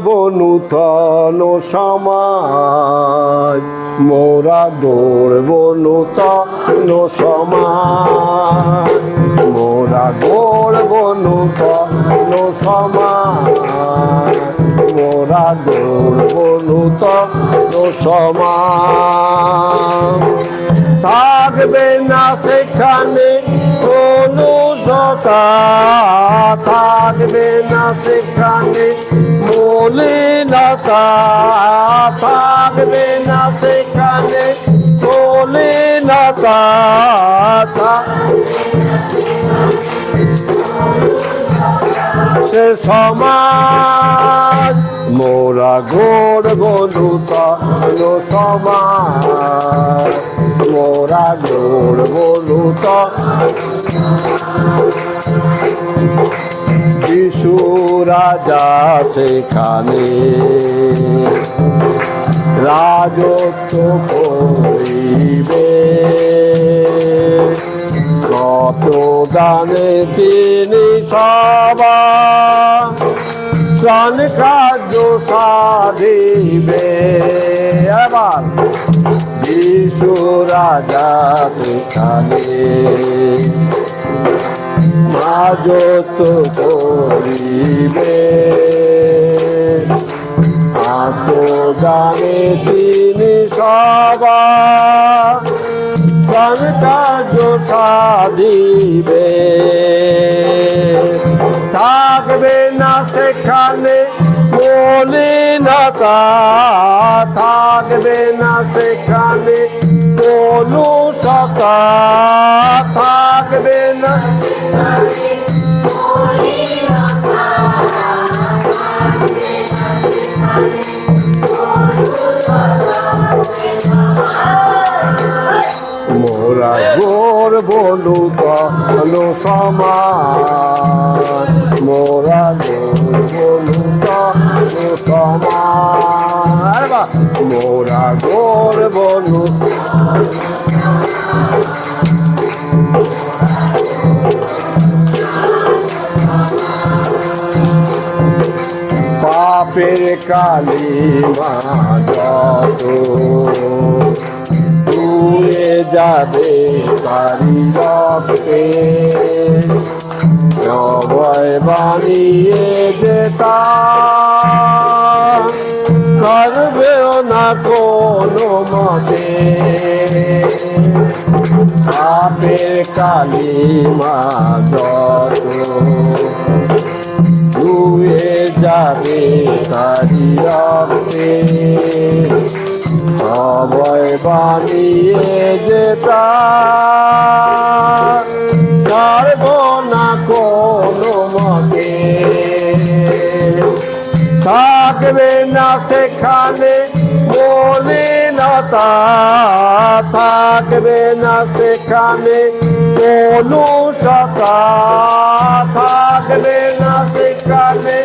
গড়ব নূতন সমাজ, মোরা গড়ব নূতন সমাজ, মোরা গড়ব নূতন সমাজ, মোরা গড়ব নূতন সমাজ। থাকবে না সেখানে অনুষ্ঠতা, থাকবে না সেখানে মলিনতা, থাকবে না সেখানে মলিনতা। সে সমাজ মোরা গড়ব নূতন সমাজ, মোরা গড়ব নূতন। যিশু রাজা সেখানে রাজত্ব করিবে, কত গানে তিনি সবার প্রাণ কার্য সাধিবে। এবার যিশু রাজা সেখানে রাজত্ব করিবে, আত্মগানে তিনি সবার প্রাণ কার্য সাধিবে। থাকবে না সেখানে মলিনতা, থাকবে না সেখানে কলুষতা, থাকবে না মোরা গড়ব নূতন সমাজ, মোরা গড়ব নূতন সমাজ, মোরা গড়ব পাপের কালিমা যত ধুয়ে যাবে তারি রক্তে, অভয় বানিয়ে যেতা করবেও না কোনো মতে। পাপের কালিমা যত ধুয়ে যাবে তারি রক্তে, অভয় বানিয়ে যেতা পারব না কোনো মতে। থাকবে না সেখানে মলিনতা, থাকবে না সেখানে কলুষতা, থাকবে না সেখানে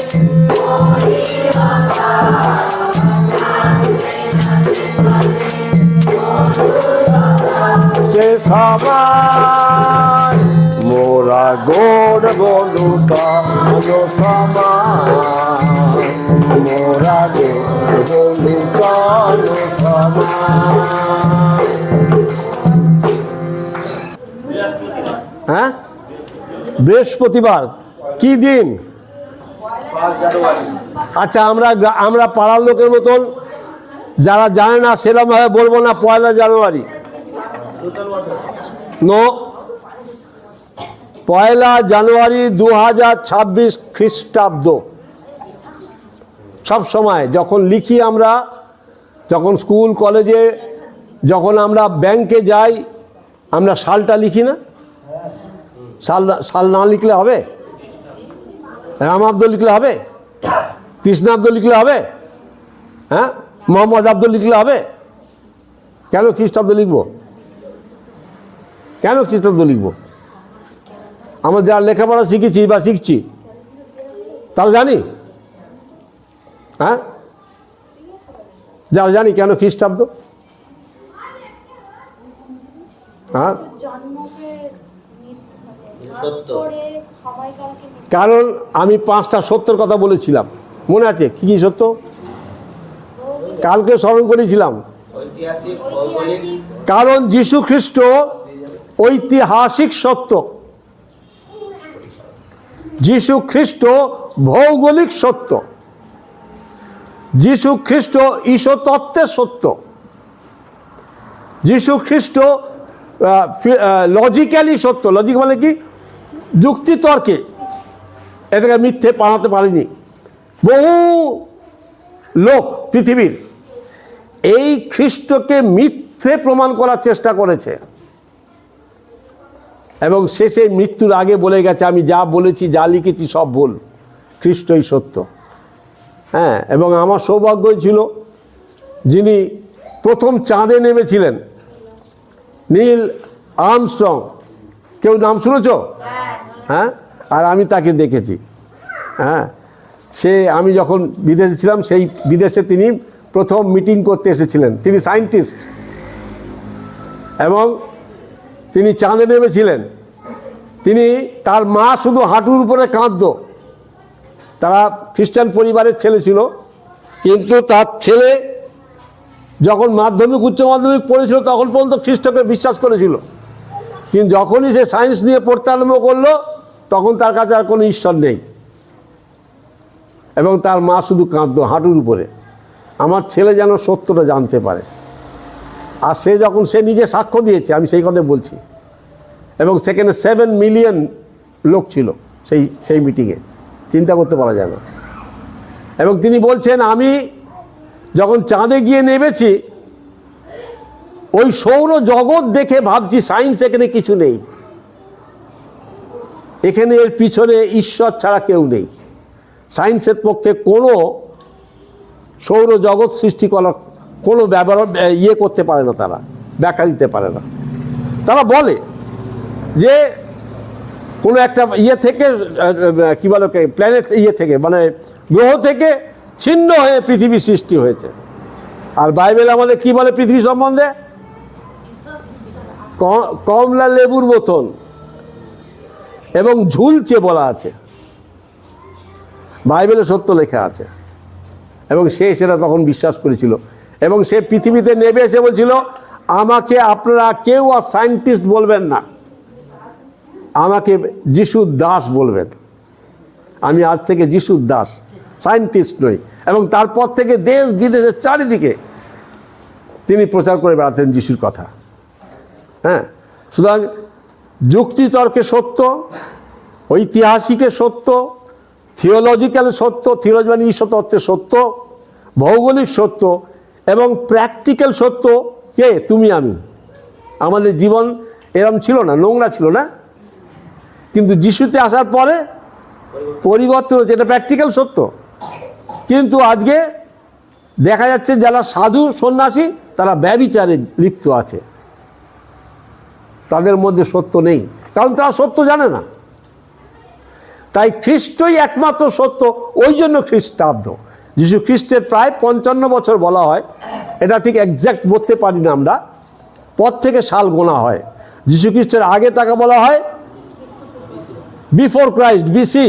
সে সমাজ মোরা গড়ব নূতন সমাজ, মোরা গড়ব নূতন সমাজ। হ্যাঁ, বৃহস্পতিবার কি দিন? আচ্ছা, আমরা পাড়ার লোকের মতন যারা জানে না সেরকমভাবে বলবো না 1 জানুয়ারি। নো, 1 জানুয়ারি 2026 খ্রিস্টাব্দ। সব সময় যখন লিখি আমরা, যখন স্কুল কলেজে, যখন আমরা ব্যাংকে যাই, আমরা সালটা লিখি না? সাল না লিখলে হবে? রামাব্দ লিখলে হবে? কৃষ্ণাব্দ লিখলে হবে? হ্যাঁ, মোহাম্মদ আব্দুল লিখলে হবে? কেন খ্রিস্টাব্দ লিখব? কেন খ্রিস্টাব্দ লিখব? আমরা যারা লেখাপড়া শিখেছি বা শিখছি তারা জানি, হ্যাঁ, যারা জানি কেন খ্রিস্টাব্দ। হ্যাঁ, কারণ আমি 5টা সত্যের কথা বলেছিলাম। মনে আছে কি কি সত্য? কালকে স্মরণ করেছিলাম। কারণ যীশু খ্রিস্ট ঐতিহাসিক সত্য, যীশু খ্রিস্ট ভৌগোলিক সত্য, যীশু খ্রিস্ট ঈশ্বরতত্ত্বের সত্য, যীশু খ্রিস্ট লজিক্যালি সত্য। লজিক মানে কি? যুক্তিতর্কে এটাকে মিথ্যে বানাতে পারেনি। বহু লোক পৃথিবীর এই খ্রিস্টকে মিথ্যে প্রমাণ করার চেষ্টা করেছে এবং শেষে মৃত্যুর আগে বলে গেছে আমি যা বলেছি যা লিখেছি সব ভুল, খ্রিস্টই সত্য। হ্যাঁ, এবং আমার সৌভাগ্যই ছিল যিনি প্রথম চাঁদে নেমেছিলেন, নীল আর্মস্ট্রং। কেউ নাম শুনেছ? হ্যাঁ, আর আমি তাকে দেখেছি। হ্যাঁ, আমি যখন বিদেশে ছিলাম সেই বিদেশে তিনি প্রথম মিটিং করতে এসেছিলেন। তিনি সায়েন্টিস্ট এবং তিনি চাঁদে নেমেছিলেন। তার মা শুধু হাঁটুর উপরে কাঁদতো। তারা খ্রিস্টান পরিবারের ছেলে ছিল, কিন্তু তার ছেলে যখন মাধ্যমিক উচ্চ মাধ্যমিক পড়েছিল তখন পর্যন্ত খ্রিস্টকে বিশ্বাস করেছিল, কিন্তু যখনই সে সায়েন্স নিয়ে পড়তে আরম্ভ করলো তখন তার কাছে আর কোনো ঈশ্বর নেই এবং তার মা শুধু কাঁদতো হাঁটুর উপরে। আমার ছেলে যেন সত্যটা জানতে পারে। আর সে নিজে সাক্ষ্য দিয়েছে, আমি সেই কথা বলছি। এবং সেখানে 7 মিলিয়ন লোক ছিল সেই মিটিংয়ে, চিন্তা করতে পারা যায় না। এবং তিনি বলছেন আমি যখন চাঁদে গিয়ে নেমেছি ওই সৌর জগৎ দেখে ভাবছি সায়েন্স এখানে কিছু নেই, এখানে এর পিছনে ঈশ্বর ছাড়া কেউ নেই। সায়েন্সের পক্ষে কোনো সৌর জগৎ সৃষ্টি করার কোনো করতে পারে না, তারা ব্যাখ্যা দিতে পারে না। তারা বলে যে কোনো একটা থেকে কী বলে প্ল্যানেট থেকে মানে গ্রহ থেকে ছিন্ন হয়ে পৃথিবী সৃষ্টি হয়েছে। আর বাইবেল আমাদের কি বলে পৃথিবী সম্বন্ধে? কমলা লেবুর মতন এবং ঝুলছে বলা আছে, বাইবেলে সত্য লেখা আছে। এবং সেটা তখন বিশ্বাস করেছিল এবং সে পৃথিবীতে নেমে এসে বলছিল আমাকে আপনারা কেউ আর সায়েন্টিস্ট বলবেন না, আমাকে যিশুর দাস বলবেন। আমি আজ থেকে যিশুর দাস, সায়েন্টিস্ট নই। এবং তারপর থেকে দেশ বিদেশের চারিদিকে তিনি প্রচার করে বেড়াতেন যিশুর কথা। হ্যাঁ, সুতরাং যুক্তিতর্কে সত্য, ঐতিহাসিকে সত্য, থিওলজিক্যাল সত্য, থিওলজি মানে ঈশ্বরতত্ত্বের সত্য, ভৌগোলিক সত্য এবং প্র্যাকটিক্যাল সত্য। কে? তুমি আমি। আমাদের জীবন এরম ছিল না, নোংরা ছিল না, কিন্তু যিশুতে আসার পরে পরিবর্তন হচ্ছে, এটা প্র্যাকটিক্যাল সত্য। কিন্তু আজকে দেখা যাচ্ছে যারা সাধু সন্ন্যাসী তারা ব্যভিচারে লিপ্ত আছে, তাদের মধ্যে সত্য নেই, কারণ তারা সত্য জানে না। তাই খ্রিস্টই একমাত্র সত্য। ওই জন্য খ্রিস্টাব্দ, যিশু খ্রিস্টের প্রায় 55 বছর বলা হয়, এটা ঠিক একজ্যাক্ট বলতে পারি না আমরা, পর থেকে সাল গোনা হয়। যিশু খ্রিস্টের আগে তাকে বলা হয় বিফোর ক্রাইস্ট, বিসি।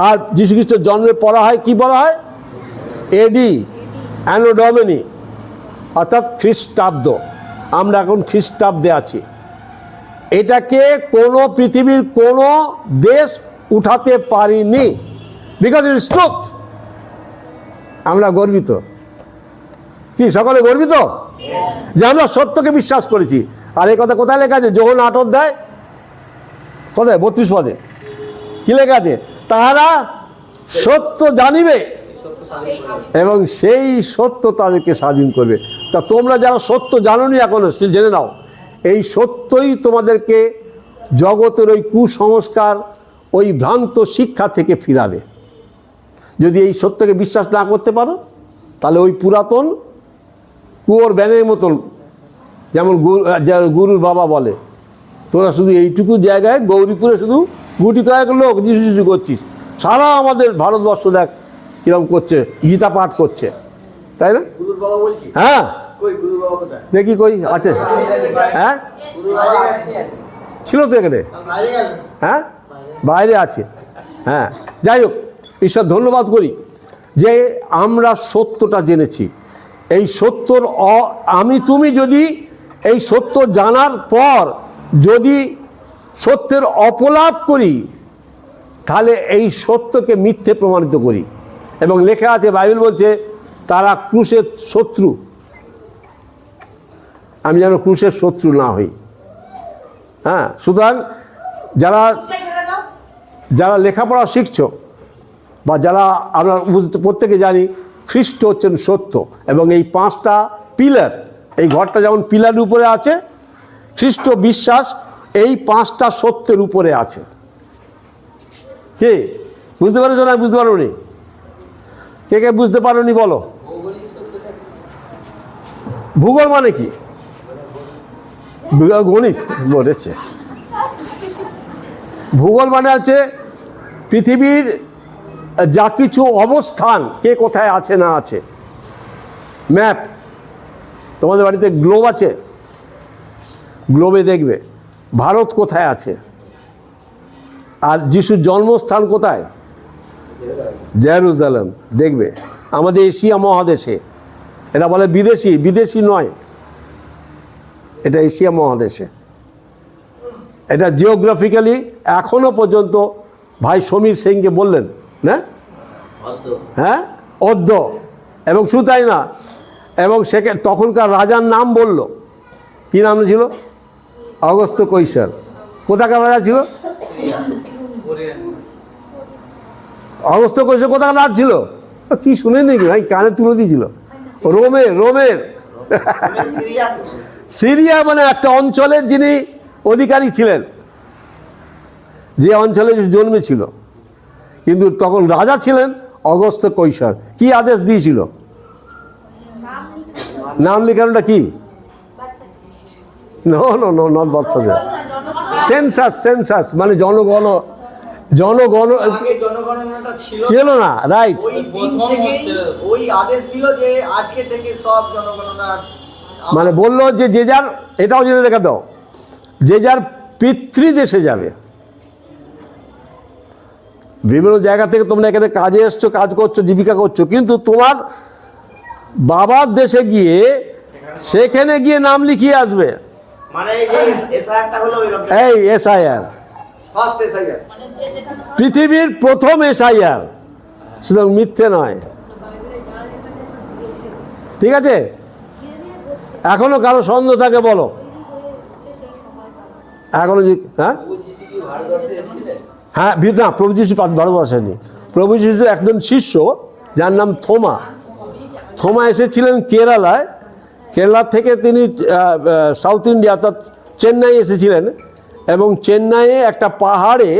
আর যিশু খ্রিস্টের জন্মের পড়া হয় কি বলা হয়? এডি, অ্যানো ডমিনি, অর্থাৎ খ্রিস্টাব্দ। আমরা এখন খ্রিস্টাব্দে আছি। এটাকে কোনো পৃথিবীর কোনো দেশ উঠাতে পারিনি, বিকজ ইট ইজ ট্রুথ। আমরা গর্বিত, কি সকলে গর্বিত যে আমরা সত্যকে বিশ্বাস করেছি। আর এই কথা কোথায় লেখা আছে? যোহন 8 অধ্যায় কোথায়? 32 পদে কি লেখা আছে? তাহারা সত্য জানিবে এবং সেই সত্য তাদেরকে স্বাধীন করবে। তা তোমরা যারা সত্য জানোনি এখনো, স্টিল জেনে নাও, এই সত্যই তোমাদেরকে জগতের ওই কুসংস্কার, ওই ভ্রান্ত শিক্ষা থেকে ফিরাবে। যদি এই সত্যকে বিশ্বাস না করতে পারো তাহলে ওই পুরাতন কুয়োর ব্যানের মতন, যেমন গুরুর বাবা বলে, তোরা শুধু এইটুকু জায়গায় গৌরীপুরে শুধু গুটি কয়েক লোক যিশু যিশু করছিস, সারা আমাদের ভারতবর্ষ দেখ কিরকম করছে, গীতা পাঠ করছে, তাই না? হ্যাঁ, দেখি কই আছে? হ্যাঁ, ছিল তো এখানে। হ্যাঁ, বাইরে আছে। হ্যাঁ, যাই হোক, ঈশ্বর ধন্যবাদ করি যে আমরা সত্যটা জেনেছি। এই সত্যর আমি তুমি যদি এই সত্য জানার পর যদি সত্যের অপলাপ করি, তাহলে এই সত্যকে মিথ্যে প্রমাণিত করি। এবং লেখা আছে, বাইবেল বলছে তারা ক্রুশের শত্রু। আমি যেন ক্রুশের শত্রু না হই। হ্যাঁ, সুতরাং যারা লেখাপড়া শিখছো বা যারা আমরা প্রত্যেকে জানি খ্রিস্ট হচ্ছেন সত্য, এবং এই 5টা পিলার, এই ঘরটা যেমন পিলারের উপরে আছে, খ্রিস্ট বিশ্বাস এই 5টা সত্যের উপরে আছে। কে বুঝতে পারছো না? বুঝতে পারো নি? কে কে বুঝতে পারো নি বলো? ভূগোল মানে কি? গণিত বলেছে। ভূগোল মানে হচ্ছে পৃথিবীর যা কিছু অবস্থান, কে কোথায় আছে না আছে। ম্যাপ, তোমাদের বাড়িতে গ্লোব আছে, গ্লোবে দেখবে ভারত কোথায় আছে, আর যিশুর জন্মস্থান কোথায়, জেরুজালেম দেখবে। আমাদের এশিয়া মহাদেশে, এটা বলে বিদেশি, বিদেশি নয়, এটা এশিয়া মহাদেশে। এটা জিওগ্রাফিক্যালি এখনো পর্যন্ত ভাই সমীর সিংকে বললেন না, হ্যাঁ, অদ্য। এবং শুধু তাই না, এবং সেখানে তখনকার রাজার নাম বলল। কি নাম ছিল? অগস্ত্য কৈশোর। কোথাকার রাজা ছিল? অগস্ত্য কৈশোর কোথাকার রাজ ছিল? কি শুনে নাকি ভাই, কানে তুলে দিয়েছিল। রোমের সিরিয়া মানে একটা অঞ্চলের যিনি অধিকারী ছিলেন, যে অঞ্চলে জন্মেছিল। কিন্তু তখন রাজা ছিলেন অগস্ত্য কৈশোর। কি আদেশ দিয়েছিল? নাম লেখানোটা কি? নট বার্থ সার্টিফিকেট, সেন্সাস মানে জনগণনা ছিল না, রাইট। ওই আদেশ দিল যে আজকে থেকে সব জনগণনা, মানে বললো যে যে যার, এটাও জেনে রেখে দাও, যে যার পিতৃদেশে যাবে। বিভিন্ন জায়গা থেকে তোমরা এখানে কাজে এসছো, কাজ করছো, জীবিকা করছো, কিন্তু তোমার বাবার দেশে গিয়ে সেখানে গিয়ে নাম লিখিয়ে আসবে। মানে এসআইআরটা হলো এই এসআইআর, ফার্স্ট এসআইআর, পৃথিবীর প্রথম এসআইআর, সুতরাং মিথ্যে নয়। ঠিক আছে? এখনো কারো সন্দেহ থাকে বলো? এখনো হ্যাঁ হ্যাঁ, না, প্রভু যিশু ভারতবর্ষে আসেনি। প্রভু যিশু একজন শিষ্য যার নাম থোমা এসেছিলেন কেরালায়। কেরালা থেকে তিনি সাউথ ইন্ডিয়া অর্থাৎ চেন্নাই এসেছিলেন, এবং চেন্নাইয়ে একটা পাহাড়ে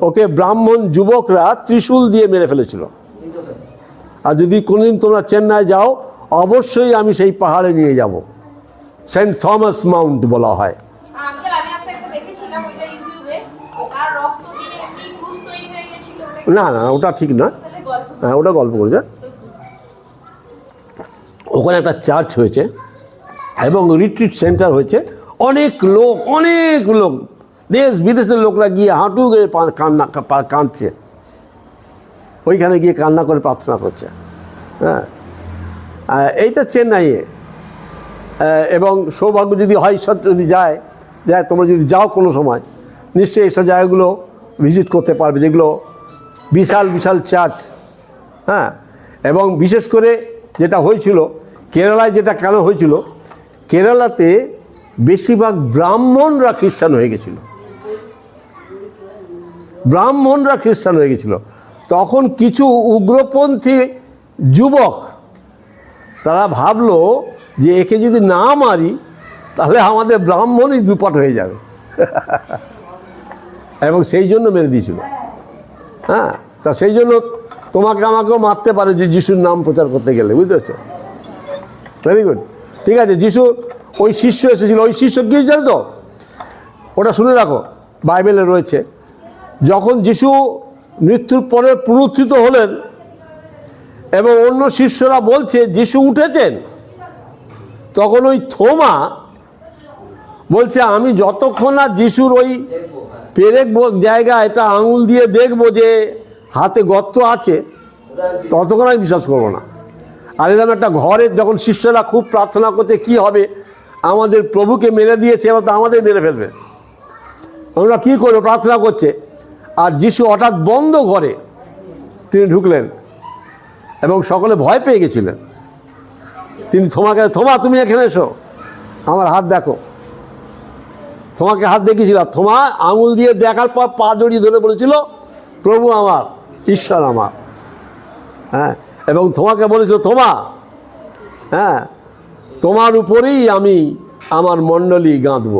ওকে ব্রাহ্মণ যুবকরা ত্রিশূল দিয়ে মেরে ফেলেছিল। আর যদি কোনোদিন তোমরা চেন্নাই যাও, অবশ্যই আমি সেই পাহাড়ে নিয়ে যাব। সেন্ট থমাস মাউন্ট বলা হয়। না, ওটা ঠিক না, হ্যাঁ, ওটা গল্প করেছে। ওখানে একটা চার্চ হয়েছে এবং রিট্রিট সেন্টার হয়েছে। অনেক লোক দেশ বিদেশের লোকরা গিয়ে হাঁটু গিয়ে কাঁদছে, ওইখানে গিয়ে কান্না করে প্রার্থনা করছে। হ্যাঁ, এইটা চেন্নাইয়ে। এবং সৌভাগ্য যদি হয়, ঈশ্বর যদি যায়, তোমরা যদি যাও কোনো সময়, নিশ্চয়ই এইসব জায়গাগুলো ভিজিট করতে পারবে, যেগুলো বিশাল বিশাল চার্চ। হ্যাঁ, এবং বিশেষ করে যেটা হয়েছিল কেরালায়, যেটা কেন হয়েছিল, কেরালাতে বেশিরভাগ ব্রাহ্মণরা খ্রিস্টান হয়ে গেছিল। তখন কিছু উগ্রপন্থী যুবক তারা ভাবলো যে একে যদি না মারি তাহলে আমাদের ব্রাহ্মণই দুপাট হয়ে যাবে, এবং সেই জন্য মেরে দিয়েছিল। হ্যাঁ, তা সেই জন্য তোমাকে আমাকেও মারতে পারে যে যিশুর নাম প্রচার করতে গেলে, বুঝতে পারছো? ভেরি গুড, ঠিক আছে। যিশু ওই শিষ্য এসেছিল, ওই শিষ্য কি জানো তো, ওটা শুনে রাখো, বাইবেলে রয়েছে। যখন যিশু মৃত্যুর পরে পুনরুত্থিত হলেন এবং অন্য শিষ্যরা বলছে যিশু উঠেছেন, তখন ওই থোমা বলছে আমি যতক্ষণ না যিশুর ওই পেরেক জায়গায় তা আঙুল দিয়ে দেখবো যে হাতে গর্ত আছে ততক্ষণ আমি বিশ্বাস করবো না। আর এরকম একটা ঘরে যখন শিষ্যরা খুব প্রার্থনা করতে কি হবে, আমাদের প্রভুকে মেরে দিয়েছে, এবার তো আমাদের মেরে ফেলবে, আমরা কী করবো, প্রার্থনা করছে। আর যিশু হঠাৎ বন্ধ ঘরে তিনি ঢুকলেন এবং সকলে ভয় পেয়ে গেছিলেন। তিনি থোমাকে, থোমা তুমি এখানে এসো, আমার হাত দেখো। থোমাকে হাত দেখিয়েছিল, থোমা আঙুল দিয়ে দেখার পর পা জড়িয়ে ধরে বলেছিল, প্রভু আমার, ঈশ্বর আমার। হ্যাঁ, এবং থোমাকে বলেছিল, থোমা, হ্যাঁ, তোমার উপরেই আমি আমার মণ্ডলী গাঁথব।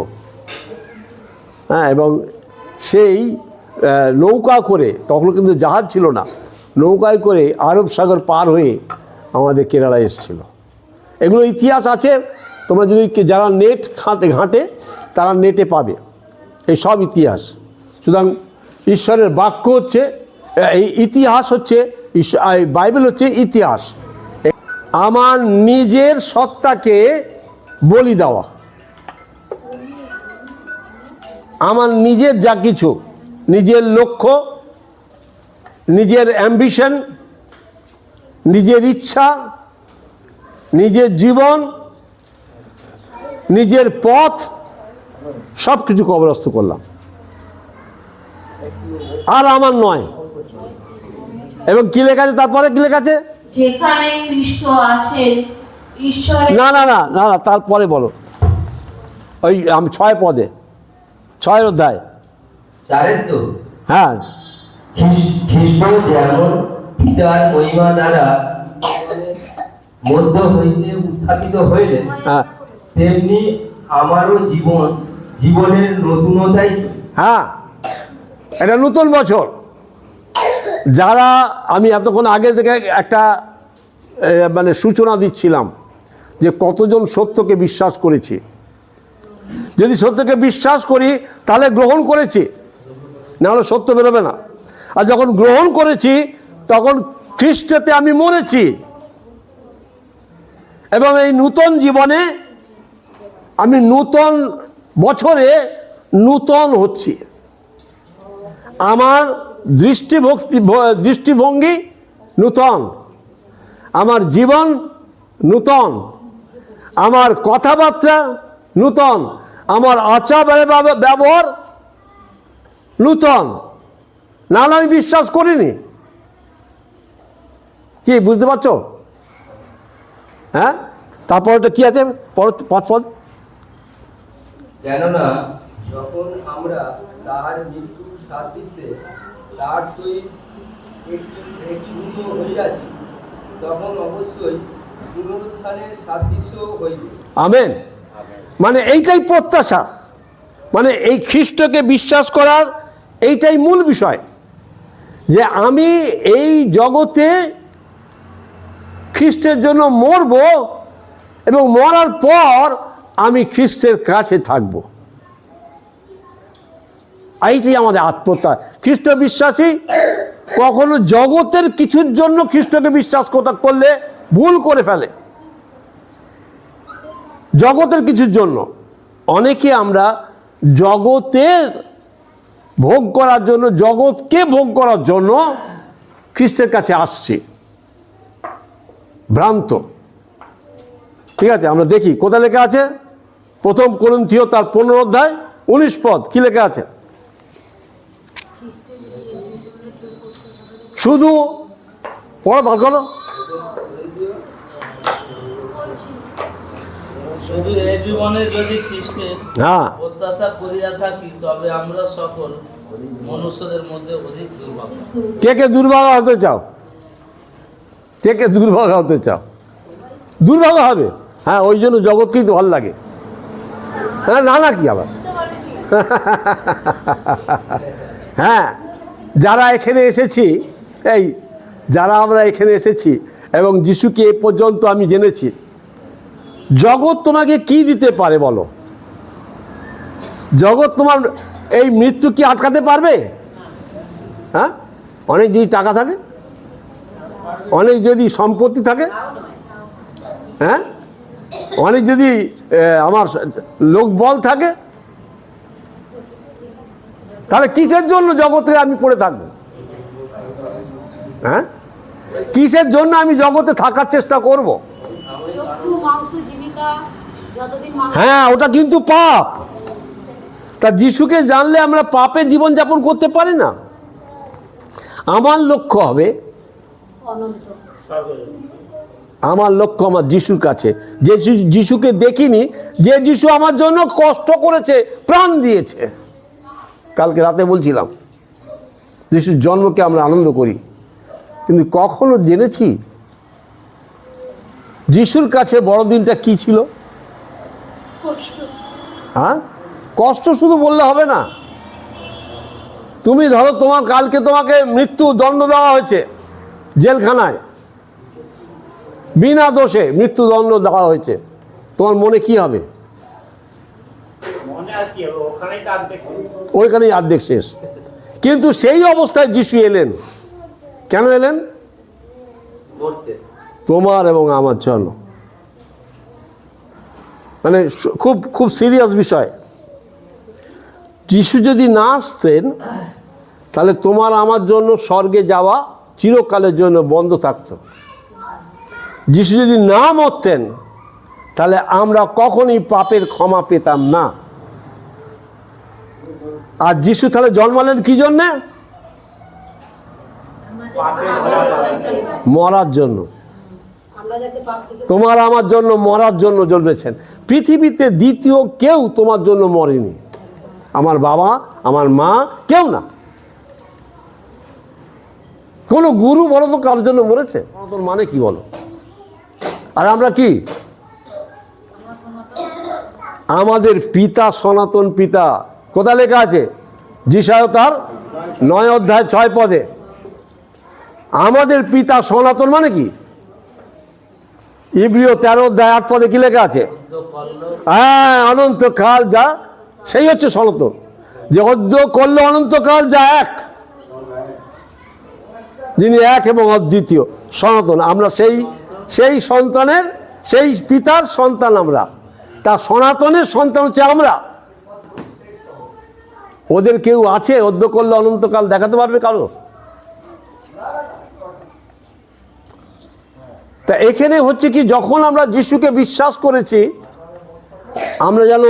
হ্যাঁ, এবং সেই নৌকা করে, তখন কিন্তু জাহাজ ছিল না, নৌকায় করে আরব সাগর পার হয়ে আমাদের কেরালা এসেছিল। এগুলো ইতিহাস আছে, তোমরা যদি যারা নেট ঘাঁটে তারা নেটে পাবে এই সব ইতিহাস। সুতরাং ঈশ্বরের বাক্য হচ্ছে, এই ইতিহাস হচ্ছে, বাইবেল হচ্ছে ইতিহাস। আমার নিজের সত্তাকে বলি দেওয়া, আমার নিজের যা কিছু, নিজের লক্ষ্য, নিজের অ্যাম্বিশন, নিজের ইচ্ছা, নিজের জীবন, নিজের পথ, সব কিছু কবরস্থ করলাম, আর আমার নয়। এবং কি লেখা আছে তারপরে, কি লেখা আছে? যেখানে খ্রিস্ট আছেন ঈশ্বরের। না না না না না, তারপরে বলো, ওই 6 পদে, 6 অধ্যায়। জানেন তো, হ্যাঁ, খ্রিস্ট যেমন পিতার মহিমা দ্বারা মধ্য হইতে উত্থাপিত হইলেন, হ্যাঁ, তেমনি আমারও জীবনের নতুনতাই। হ্যাঁ, এটা নতুন বছর। যারা, আমি এতক্ষণ আগে থেকে একটা মানে সূচনা দিচ্ছিলাম যে কতজন সত্যকে বিশ্বাস করেছি। যদি সত্যকে বিশ্বাস করি তাহলে গ্রহণ করেছি, নাহলে সত্য বেরোবে না। আর যখন গ্রহণ করেছি তখন খ্রিস্টতে আমি মরেছি, এবং এই নূতন জীবনে আমি নূতন বছরে নূতন হচ্ছি। আমার দৃষ্টিভঙ্গি নূতন, আমার জীবন নূতন, আমার কথাবার্তা নূতন, আমার আচার ব্যবহার নূতন, নাহলে আমি বিশ্বাস করিনি। কি বুঝতে পারছো? হ্যাঁ, তারপর ওটা কি আছে, 5 পদ? কেননা যখন আমরা তাহার মৃত্যুর সাদৃশ্যে তার সহিত একীভূত হইয়াছি, তখন অবশ্যই পুনরুত্থানের সাদৃশ্য হইবে। আমেন। মানে এইটাই প্রত্যাশা, মানে এই খ্রিস্টকে বিশ্বাস করার এইটাই মূল বিষয়, যে আমি এই জগতে খ্রিস্টের জন্য মরব এবং মরার পর আমি খ্রিস্টের কাছে থাকব। এইটাই আমাদের আত্মপ্রত্যয়। খ্রিস্ট বিশ্বাসী কখনো জগতের কিছুর জন্য খ্রিস্টকে বিশ্বাস করলে ভুল করে ফেলে। জগতের কিছুর জন্য, অনেকে আমরা জগতের ভোগ করার জন্য, জগৎকে ভোগ করার জন্য খ্রিস্টের কাছে আসছি, ভ্রান্ত। ঠিক আছে, আমরা দেখি কোথায় লেখা আছে। 1 কোরিন্থীয় তার 15 অধ্যায় 19 পদ, কি লেখা আছে? শুধু পড়ো, ভালো করো। শুধু এই জীবনে যদি খ্রিস্টের হ্যাঁ, প্রত্যাশা করিয়া থাকি, তবে আমরা সকল মনুষ্যদের মধ্যে অধিক দুর্ভাগ্য। কে কে দুর্ভাগা হতে চাও? কে কে দুর্ভাগা হতে চাও? দুর্ভাগা হবে, হ্যাঁ, ওই জন্য জগৎকেই তো ভালো লাগে। হ্যাঁ, না না, কি আবার? হ্যাঁ, যারা এখানে এসেছি, এই যারা আমরা এখানে এসেছি এবং যিশুকে এ পর্যন্ত আমি জেনেছি, জগৎ তোমাকে কি দিতে পারে বলো? জগৎ তোমার এই মৃত্যু কি আটকাতে পারবে? হ্যাঁ, অনেক যদি টাকা থাকে, অনেক যদি সম্পত্তি থাকে, হ্যাঁ, অনেক যদি আমার লোকবল থাকে, তাহলে কিসের জন্য জগতে আমি পড়ে থাকবো? হ্যাঁ, কিসের জন্য আমি জগতে থাকার চেষ্টা করব? চক্ষু মাংস জীবিকা যতদিন মানুষ হ্যাঁ, ওটা কিন্তু পাপ। তা যিশুকে জানলে আমরা পাপে জীবনযাপন করতে পারি না। আমার লক্ষ্য হবে, অনন্ত আমার লক্ষ্য আমার যিশুর কাছে। যে যিশুকে দেখিনি, যে যিশু আমার জন্য কষ্ট করেছে, প্রাণ দিয়েছে। কালকে রাতে বলছিলাম যিশুর জন্মকে আমরা আনন্দ করি, কিন্তু কখনো জেনেছি যিশুর কাছে বড়দিনটা কি ছিল? হ্যাঁ, কষ্ট শুধু বললে হবে না। তুমি ধরো কালকে তোমাকে মৃত্যু দণ্ড দেওয়া হয়েছে জেলখানায়, বিনা দোষে মৃত্যুদণ্ড দেওয়া হয়েছে, তোমার মনে কি হবে? ওইখানেই অর্ধেক শেষ। কিন্তু সেই অবস্থায় যিশু এলেন। কেন এলেন? তোমার এবং আমার জন্য। মানে খুব খুব সিরিয়াস বিষয়। যিশু যদি না আসতেন, তাহলে তোমার আমার জন্য স্বর্গে যাওয়া চিরকালের জন্য বন্ধ থাকতো। যিশু যদি না মরতেন, তাহলে আমরা কখনোই পাপের ক্ষমা পেতাম না। আর যিশু তাহলে জন্মালেন কি জন্যে? মরার জন্য। আমরা যাতে পাপ থেকে তোমার আমার জন্য মরার জন্য জন্মেছেন। পৃথিবীতে দ্বিতীয় কেউ তোমার জন্য মরেনি। আমার বাবা, আমার মা, কেউ না। কোনো গুরু বলো তো কারোর জন্য মরেছে? সনাতন মানে কি বলো? আর আমরা কি? আমাদের পিতা সনাতন পিতা। কোথায় লেখা আছে? যিশায় তার 9 অধ্যায় 6 পদে। আমাদের পিতা সনাতন মানে কি? ইব্রিয় 13 অধ্যায় 8 পদে কি লেখা আছে? হ্যাঁ, অনন্তকাল যা, সেই হচ্ছে সনাতন। যে অদ্য করল অনন্তকাল যা এক, যিনি এক এবং অদ্বিতীয়, সনাতন। আমরা সেই সন্তানের, সেই পিতার সন্তান আমরা। তা সনাতনের সন্তান হচ্ছে আমরা। ওদের কেউ আছে অদ্য করলে অনন্তকাল দেখাতে পারবে কারো? তা এখানে হচ্ছে কি, যখন আমরা যিশুকে বিশ্বাস করেছি, আমরা যেন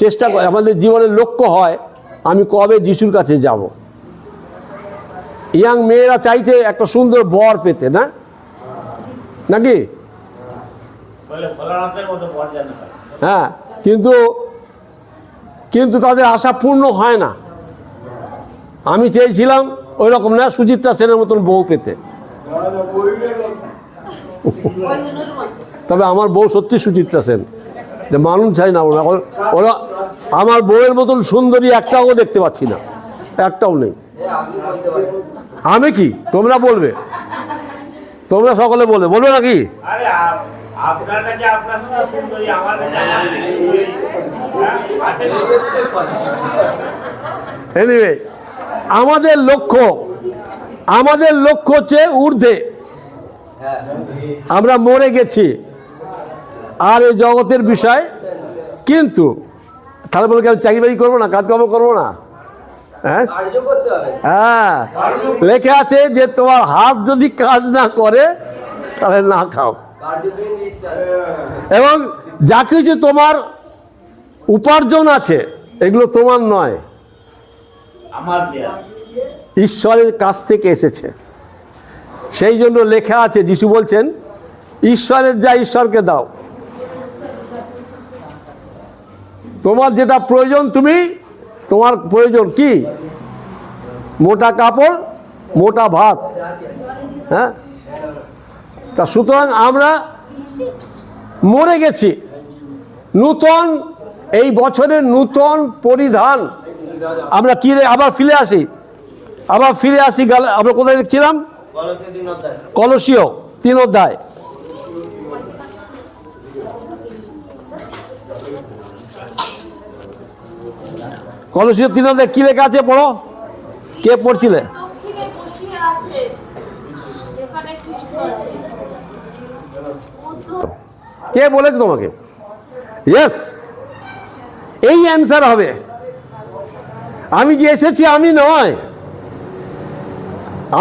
চেষ্টা করি, আমাদের জীবনের লক্ষ্য হয় আমি কবে যিশুর কাছে যাব। ইয়াং মেয়েরা চাইছে একটা সুন্দর বর পেতে, না নাকি? হ্যাঁ, কিন্তু তাদের আশা পূর্ণ হয় না। আমি চেয়েছিলাম ওই রকম না, সুচিত্রা সেনের মতন বউ পেতে। তবে আমার বউ সত্যি সুচিত্রা সেন, যে মানুষ চাই না ওরা। আমার বউয়ের মতন সুন্দরী একটাও দেখতে পাচ্ছি না, একটাও নেই। আমি কি? তোমরা বলবে, তোমরা সকলে বলবে নাকি? এনিওয়ে, আমাদের লক্ষ্য হচ্ছে ঊর্ধ্বে। আমরা মরে গেছি আর এই জগতের বিষয়। কিন্তু তাহলে বলে আমি চাকরি বাড়ি করবো না, কাজকর্ম করবো না? হ্যাঁ, লেখা আছে যে তোমার হাত যদি কাজ না করে তাহলে না খাও। এবং যা কিছু তোমার উপার্জন আছে, এগুলো তোমার নয়, ঈশ্বরের কাছ থেকে এসেছে। সেই জন্য লেখা আছে, যিশু বলছেন ঈশ্বরের যা ঈশ্বরকে দাও। তোমার যেটা প্রয়োজন, তোমার প্রয়োজন কি? মোটা কাপড়, মোটা ভাত। হ্যাঁ, তা সুতরাং আমরা মরে গেছি। নূতন এই বছরের নূতন পরিধান আমরা কি আবার ফিরে আসি। আমরা কোথায় দেখছিলাম? কলসীয় 3 অধ্যায়। কলসীয় 3 অধ্যায় কি লেখা আছে? পড়ো। কে পড়ছিলে? দক্ষিণে বসিয়া আছে, যেখানে খ্রিস্ট আছে। কে বলেছে তোমাকে? ইয়েস, এই অ্যান্সার হবে। আমি যে এসেছি আমি নয়,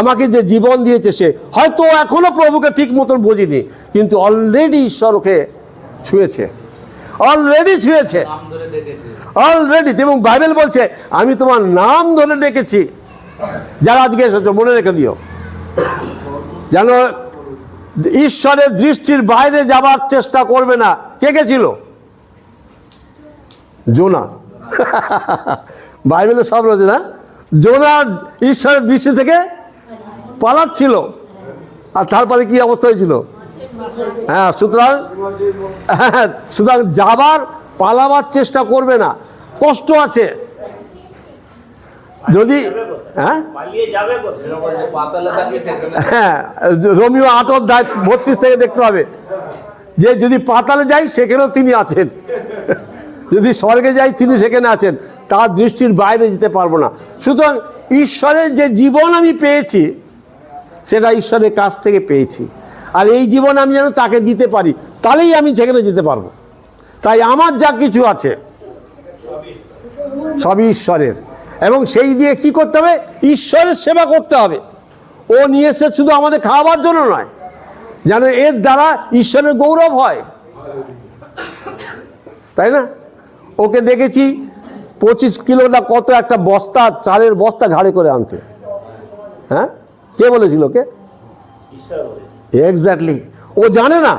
আমাকে যে জীবন দিয়েছে সে হয়তো এখনো প্রভুকে ঠিক মতন বোঝেনি, কিন্তু অলরেডি ঈশ্বরকে ছুঁয়েছে, অলরেডি ছুঁয়েছে, নাম ধরে ডেকেছে। অলরেডি। এবং বাইবেল বলছে আমি তোমার নাম ধরে ডেকেছি। যারা আজকে এসেছো মনে রেখে দিও, যেন ঈশ্বরের দৃষ্টির বাইরে যাবার চেষ্টা করবে না। কে কে ছিল? জোনা। বাইবেলে সব রয়েছে না? জোনা ঈশ্বরের দৃষ্টি থেকে পালাচ্ছিল, আর তারপরে কি অবস্থা হয়েছিল? হ্যাঁ, সুতরাং যাবার পালাবার চেষ্টা করবে না, কষ্ট আছে। যদি হ্যাঁ পালিয়ে যাবে কোথায়? পাতালে থাকে সেখানে। হ্যাঁ, রোমিও 8:32 থেকে দেখতে হবে যে যদি পাতালে যাই সেখানেও তিনি আছেন, যদি স্বর্গে যাই তিনি সেখানে আছেন, তার দৃষ্টির বাইরে যেতে পারবো না। সুতরাং ঈশ্বরের যে জীবন আমি পেয়েছি সেটা ঈশ্বরের কাছ থেকে পেয়েছি, আর এই জীবন আমি যেন তাকে দিতে পারি, তাহলেই আমি সেখানে যেতে পারবো। তাই আমার যা কিছু আছে সবই ঈশ্বরের, এবং সেই দিয়ে কি করতে হবে? ঈশ্বরের সেবা করতে হবে। ও নিয়ে এসে শুধু আমাদের খাওয়াবার জন্য নয়, যেন এর দ্বারা ঈশ্বরের গৌরব হয়, তাই না? ওকে দেখেছি 25 কিলো না কত একটা বস্তা, চালের বস্তা ঘাড়ে করে আনতে। হ্যাঁ, কে বলেছিল? কে? এক্স্যাক্টলি। ও জানে না,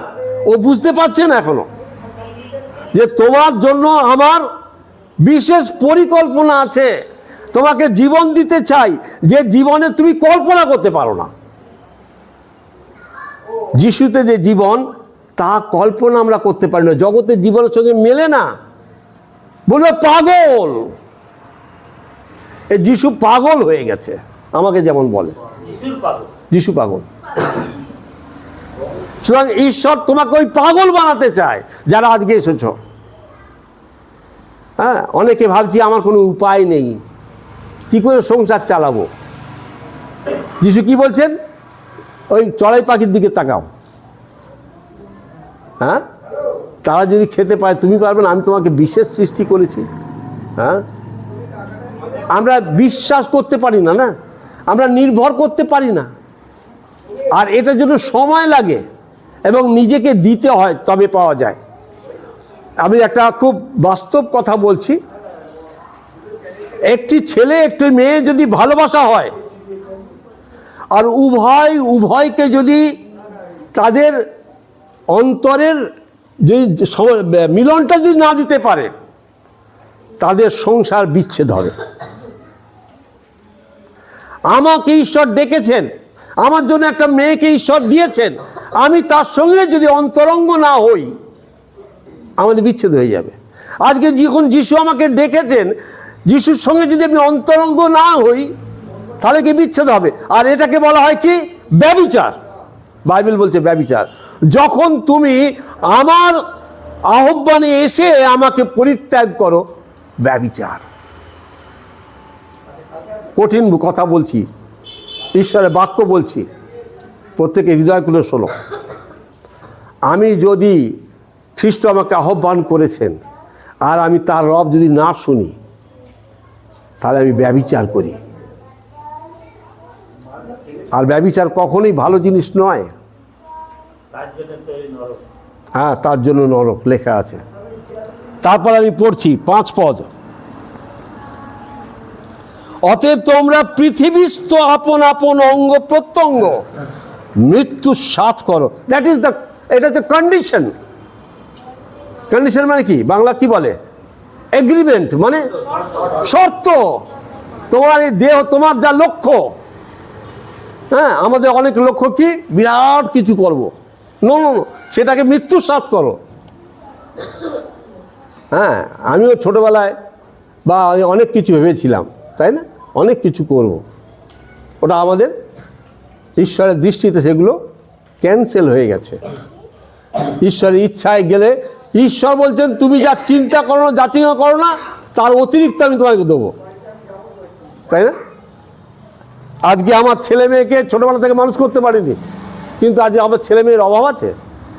ও বুঝতে পারছে না এখনো যে তোমার জন্য আমার বিশেষ পরিকল্পনা আছে, তোমাকে জীবন দিতে চাই যে জীবনে তুমি কল্পনা করতে পারো না। যিশুতে যে জীবন, তা কল্পনা আমরা করতে পারি না, জগতের জীবনের সঙ্গে মেলে না। বলবে পাগল, এই যিশু পাগল হয়ে গেছে, আমাকে যেমন বলে যিশু পাগল। সুতরাং ঈশ্বর তোমাকে ওই পাগল বানাতে চায় যারা আজকে এসেছ। হ্যাঁ, অনেকে ভাবছি আমার কোনো উপায় নেই, কি করে সংসার চালাবো। যিশু কি বলছেন? ওই চড়াই পাখির দিকে তাকাও। হ্যাঁ, তারা যদি খেতে পায় তুমি পারবে না? আমি তোমাকে বিশেষ সৃষ্টি করেছি। হ্যাঁ, আমরা বিশ্বাস করতে পারি না, না আমরা নির্ভর করতে পারি না, আর এটার জন্য সময় লাগে এবং নিজেকে দিতে হয়, তবে পাওয়া যায়। আমি একটা খুব বাস্তব কথা বলছি। একটি ছেলে একটি মেয়ে যদি ভালোবাসা হয়, আর উভয়কে যদি তাদের অন্তরের যদি মিলনটা যদি না দিতে পারে, তাদের সংসার বিচ্ছেদ হবে। আমাকে ঈশ্বর ডেকেছেন, আমার জন্য একটা মেয়েকে ঈশ্বর দিয়েছেন, আমি তার সঙ্গে যদি অন্তরঙ্গ না হই, আমাদের বিচ্ছেদ হয়ে যাবে। আজকে যখন যিশু আমাকে ডেকেছেন, যিশুর সঙ্গে যদি আমি অন্তরঙ্গ না হই, তাহলে কি বিচ্ছেদ হবে। আর এটাকে বলা হয় কি? ব্যভিচার। বাইবেল বলছে ব্যভিচার। যখন তুমি আমার আহ্বানে এসে আমাকে পরিত্যাগ করো, ব্যভিচার। কঠিন কথা বলছি, ঈশ্বরের বাক্য বলছি, প্রত্যেকে হৃদয় খুলে শোনো। আমি যদি খ্রিস্ট আমাকে আহ্বান করেছেন আর আমি তার রব যদি না শুনি, তাহলে আমি ব্যভিচার করি। আর ব্যভিচার কখনোই ভালো জিনিস নয়। হ্যাঁ, তার জন্য নরক লেখা আছে। তারপর আমি পড়ছি 5 পদ। অতএব তোমরা পৃথিবীস্থ আপন আপন অঙ্গ প্রত্যঙ্গ মৃত্যু সাথ করো। দ্যাট ইজ দ্য, এটা তো কন্ডিশন। কন্ডিশন মানে কি? বাংলা কি বলে? এগ্রিমেন্ট, মানে শর্ত। তোমার এই দেহ, তোমার যা লক্ষ্য। হ্যাঁ, আমাদের অনেক লক্ষ্য কি? বিরাট কিছু করব। নো, সেটাকে মৃত্যুর সাথ করো। হ্যাঁ, আমিও ছোটবেলায় বা অনেক কিছু ভেবেছিলাম, তাই না? অনেক কিছু করব, ওটা আমাদের ঈশ্বরের দৃষ্টিতে সেগুলো ক্যান্সেল হয়ে গেছে। ঈশ্বরের ইচ্ছায় গেলে ঈশ্বর বলছেন তুমি যা চিন্তা করো না, যা চিন্তা করো না, তার অতিরিক্ত আমি তোমাকে দেবো, তাই না? আজকে আমার ছেলে মেয়েকে ছোটবেলা থেকে মানুষ করতে পারিনি, কিন্তু আজকে আমার ছেলে মেয়ের অভাব আছে।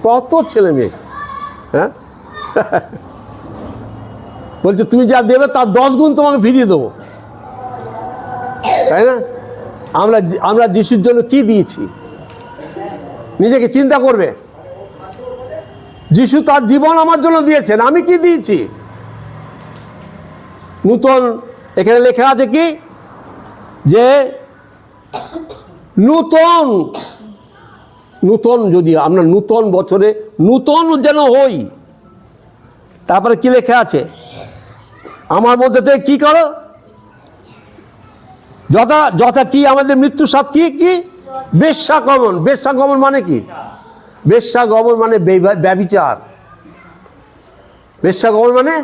কত ছেলে মেয়ে, হ্যাঁ, বলছে তুমি যা দেবে তার 10 গুণ তোমাকে ফিরিয়ে দেবো, তাই না? আমরা আমরা যিশুর জন্য কি দিয়েছি? নিজেকে চিন্তা করবে। যিশু তার জীবন আমার জন্য দিয়েছেন, আমি কি দিয়েছি? নূতন, এখানে লেখা আছে কি যে নূতন নূতন, যদি আমরা নূতন বছরে নূতন যেন হই। তারপরে কি লেখা আছে? আমার মধ্যে থেকে কি করো, যথা যথা কি আমাদের মৃত্যু সাথ কি কি বেশ্যাগমন। বেশ্যাগমন মানে কি? বেশ্যাগমন মানে ব্যভিচার। বেশ্যাগমন মানে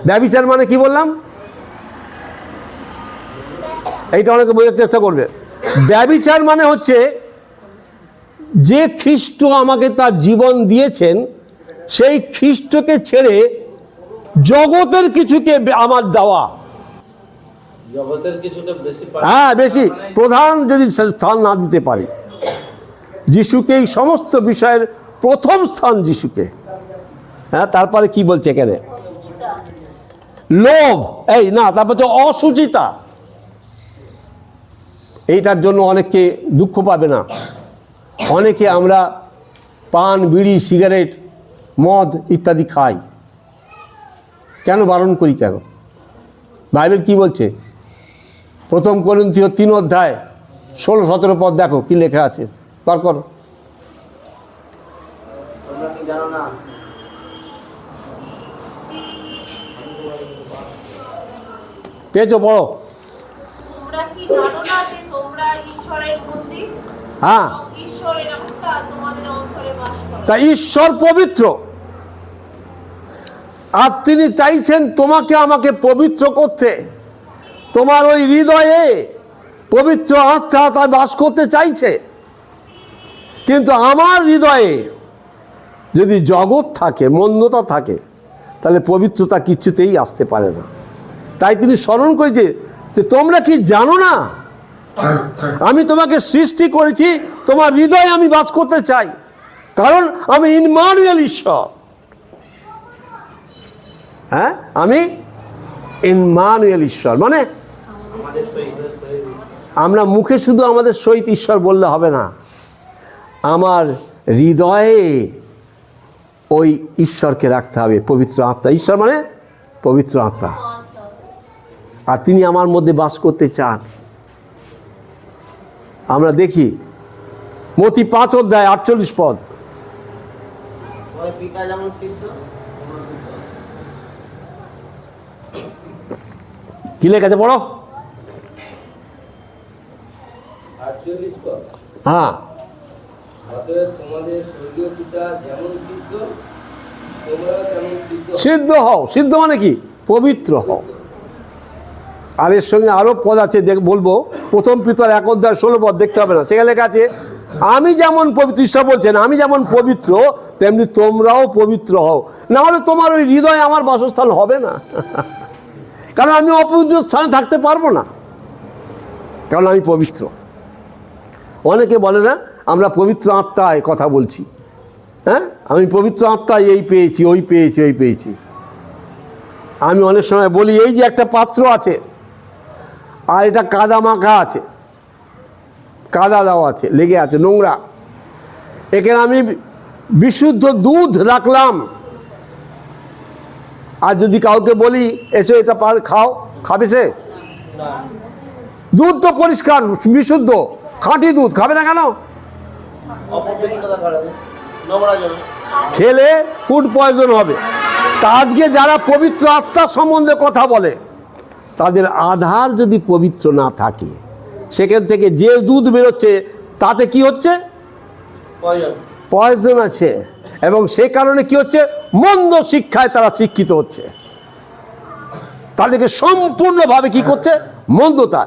ব্যভিচার মানে কি বললাম? এইটা অনেকে বোঝার চেষ্টা করবে। ব্যভিচার মানে হচ্ছে যে খ্রিস্ট আমাকে তার জীবন দিয়েছেন, সেই খ্রিস্টকে ছেড়ে জগতের কিছুকে আমার দেওয়া। জগতের কিছুটা বেশি হ্যাঁ, বেশি প্রধান যদি স্থান না দিতে পারি। যিশুকে এই সমস্ত বিষয়ের প্রথম স্থান যিশুকে। হ্যাঁ, তারপরে কি বলছে এখানে? লোভ, এই না, তারপর হচ্ছে অসুচিতা। এইটার জন্য অনেকে দুঃখ পাবে না। অনেকে আমরা পান, বিড়ি, সিগারেট, মদ ইত্যাদি খাই। কেন বারণ করি? কেন? বাইবেল কি বলছে? প্রথম করিন্থীয় 3 অধ্যায় 16-17 পদ দেখো কি লেখা আছে। বার করো। তোমরা কি জানো না? পেয়েছো? পড়ো। তোমরা কি জানো না যে তোমরা ঈশ্বরের মন্দির? হ্যাঁ, এবং ঈশ্বরের আত্মা তোমাদের অন্তরে বাস করে। তা ঈশ্বর পবিত্র, আর তিনি চাইছেন তোমাকে আমাকে পবিত্র করতে। তোমার ওই হৃদয়ে পবিত্র আত্মা তার বাস করতে চাইছে। কিন্তু আমার হৃদয়ে যদি জগৎ থাকে, মন্দতা থাকে, তাহলে পবিত্রতা কিছুতেই আসতে পারে না। তাই তিনি স্মরণ করেছে যে তোমরা কি জানো না আমি তোমাকে সৃষ্টি করেছি, তোমার হৃদয়ে আমি বাস করতে চাই, কারণ আমি ইম্মানুয়েল ঈশ্বর। হ্যাঁ, আমি ইম্মানুয়েল ঈশ্বর। মানে আমরা মুখে শুধু আমাদের সহিত ঈশ্বর বললে হবে না, আমার হৃদয়ে ওই ঈশ্বরকে রাখতে হবে, পবিত্র আত্মা। ঈশ্বর মানে পবিত্র আত্মা, আর তিনি আমার মধ্যে বাস করতে চান। আমরা দেখি মতি 5 অধ্যায় 48 পদ। ওই পিতা যেমন সিদ্ধ, কি লেখা আছে? পড়ো। 48 পদ। হ্যাঁ, অতএব তোমাদের স্বর্গীয় পিতা যেমন সিদ্ধ, তোমরাও তেমন সিদ্ধ হও। সিদ্ধ হও। সিদ্ধ মানে কি? পবিত্র হও। আর এর সঙ্গে আরো পদ আছে, বলবো। প্রথম পিতর 1 অধ্যায় 16 পদ দেখতে হবে না, সেখানে লেখা আছে আমি যেমন পবিত্র, ঈশ্বর বলছেন আমি যেমন পবিত্র তেমনি তোমরাও পবিত্র হও, না হলে তোমার ওই হৃদয়ে আমার বাসস্থান হবে না। কারণ আমি অপবিত্র স্থানে থাকতে পারবো না, কারণ আমি পবিত্র। অনেকে বলে না আমরা পবিত্র আত্মায় কথা বলছি। হ্যাঁ, আমি পবিত্র আত্মায় এই পেয়েছি, ওই পেয়েছি, ওই পেয়েছি। আমি অনেক সময় বলি এই যে একটা পাত্র আছে, আর এটা কাদা মাখা আছে, কাদা দেওয়া আছে, লেগে আছে, নোংরা। এখানে আমি বিশুদ্ধ দুধ রাখলাম, আর যদি কাউকে বলি এসে এটা খাও, খাবে সে? দুধ তো পরিষ্কার বিশুদ্ধ খাঁটি দুধ, খাবে না কেন? অপবিত্রতা করে, নোংরা জন্য। খেলে ফুড পয়জন হবে। তা আজকে যারা পবিত্র আত্মার সম্বন্ধে কথা বলে, তাদের আধার যদি পবিত্র না থাকে, সেখান থেকে যে দুধ বেরোচ্ছে তাতে কি হচ্ছে? পয়জন আছে। এবং সে কারণে কি হচ্ছে? মন্দ শিক্ষায় তারা শিক্ষিত হচ্ছে। তাদেরকে সম্পূর্ণভাবে কি করছে? মন্দতা।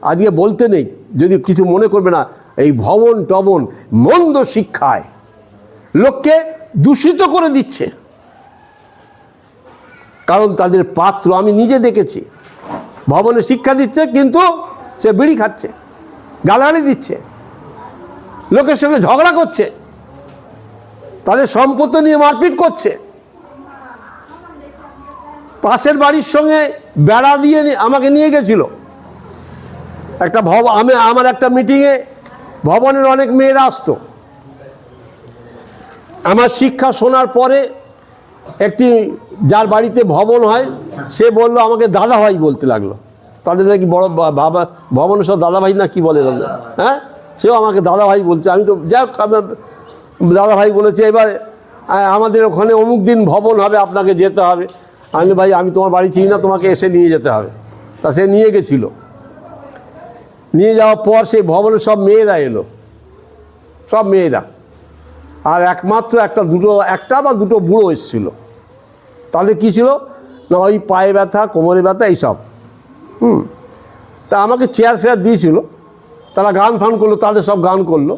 আজকে বলতে নেই, যদি কিছু মনে করবে না, এই ভবন টবন মন্দ শিক্ষায় লোককে দূষিত করে দিচ্ছে। কারণ তাদের পাত্র আমি নিজে দেখেছি, ভবনে শিক্ষা দিচ্ছে কিন্তু সে বিড়ি খাচ্ছে, গালাগালি দিচ্ছে, লোকের সঙ্গে ঝগড়া করছে, তাদের সম্পত্তি নিয়ে মারপিট করছে, পাশের বাড়ির সঙ্গে বেড়া দিয়ে আমাকে নিয়ে গেছিল, একটা আমার একটা মিটিংয়ে ভবনের অনেক মেয়েরা আসতো। আমার শিক্ষা শোনার পরে একটি যার বাড়িতে ভবন হয় সে বলল আমাকে দাদা ভাই বলতে লাগলো। তাদের নাকি বড় বাবা ভবনের সব দাদা ভাই না কি বলে, হ্যাঁ, সেও আমাকে দাদা ভাই বলছে। আমি তো যাই হোক আমার দাদা ভাই বলেছে। এবার আমাদের ওখানে অমুক দিন ভবন হবে, আপনাকে যেতে হবে। আমি ভাই আমি তোমার বাড়ি চিনি না, তোমাকে এসে নিয়ে যেতে হবে। তা সে নিয়ে গেছিল। নিয়ে যাওয়ার পর সেই ভবনের সব মেয়েরা এলো, সব মেয়েরা, আর একমাত্র একটা বা দুটো বুড়ো এসেছিলো। তাদের কী ছিল না, ওই পায়ে ব্যথা, কোমরে ব্যথা, এইসব। তা আমাকে চেয়ার ফেয়ার দিয়েছিল, তারা গান ফান করলো, তাদের সব গান করলো।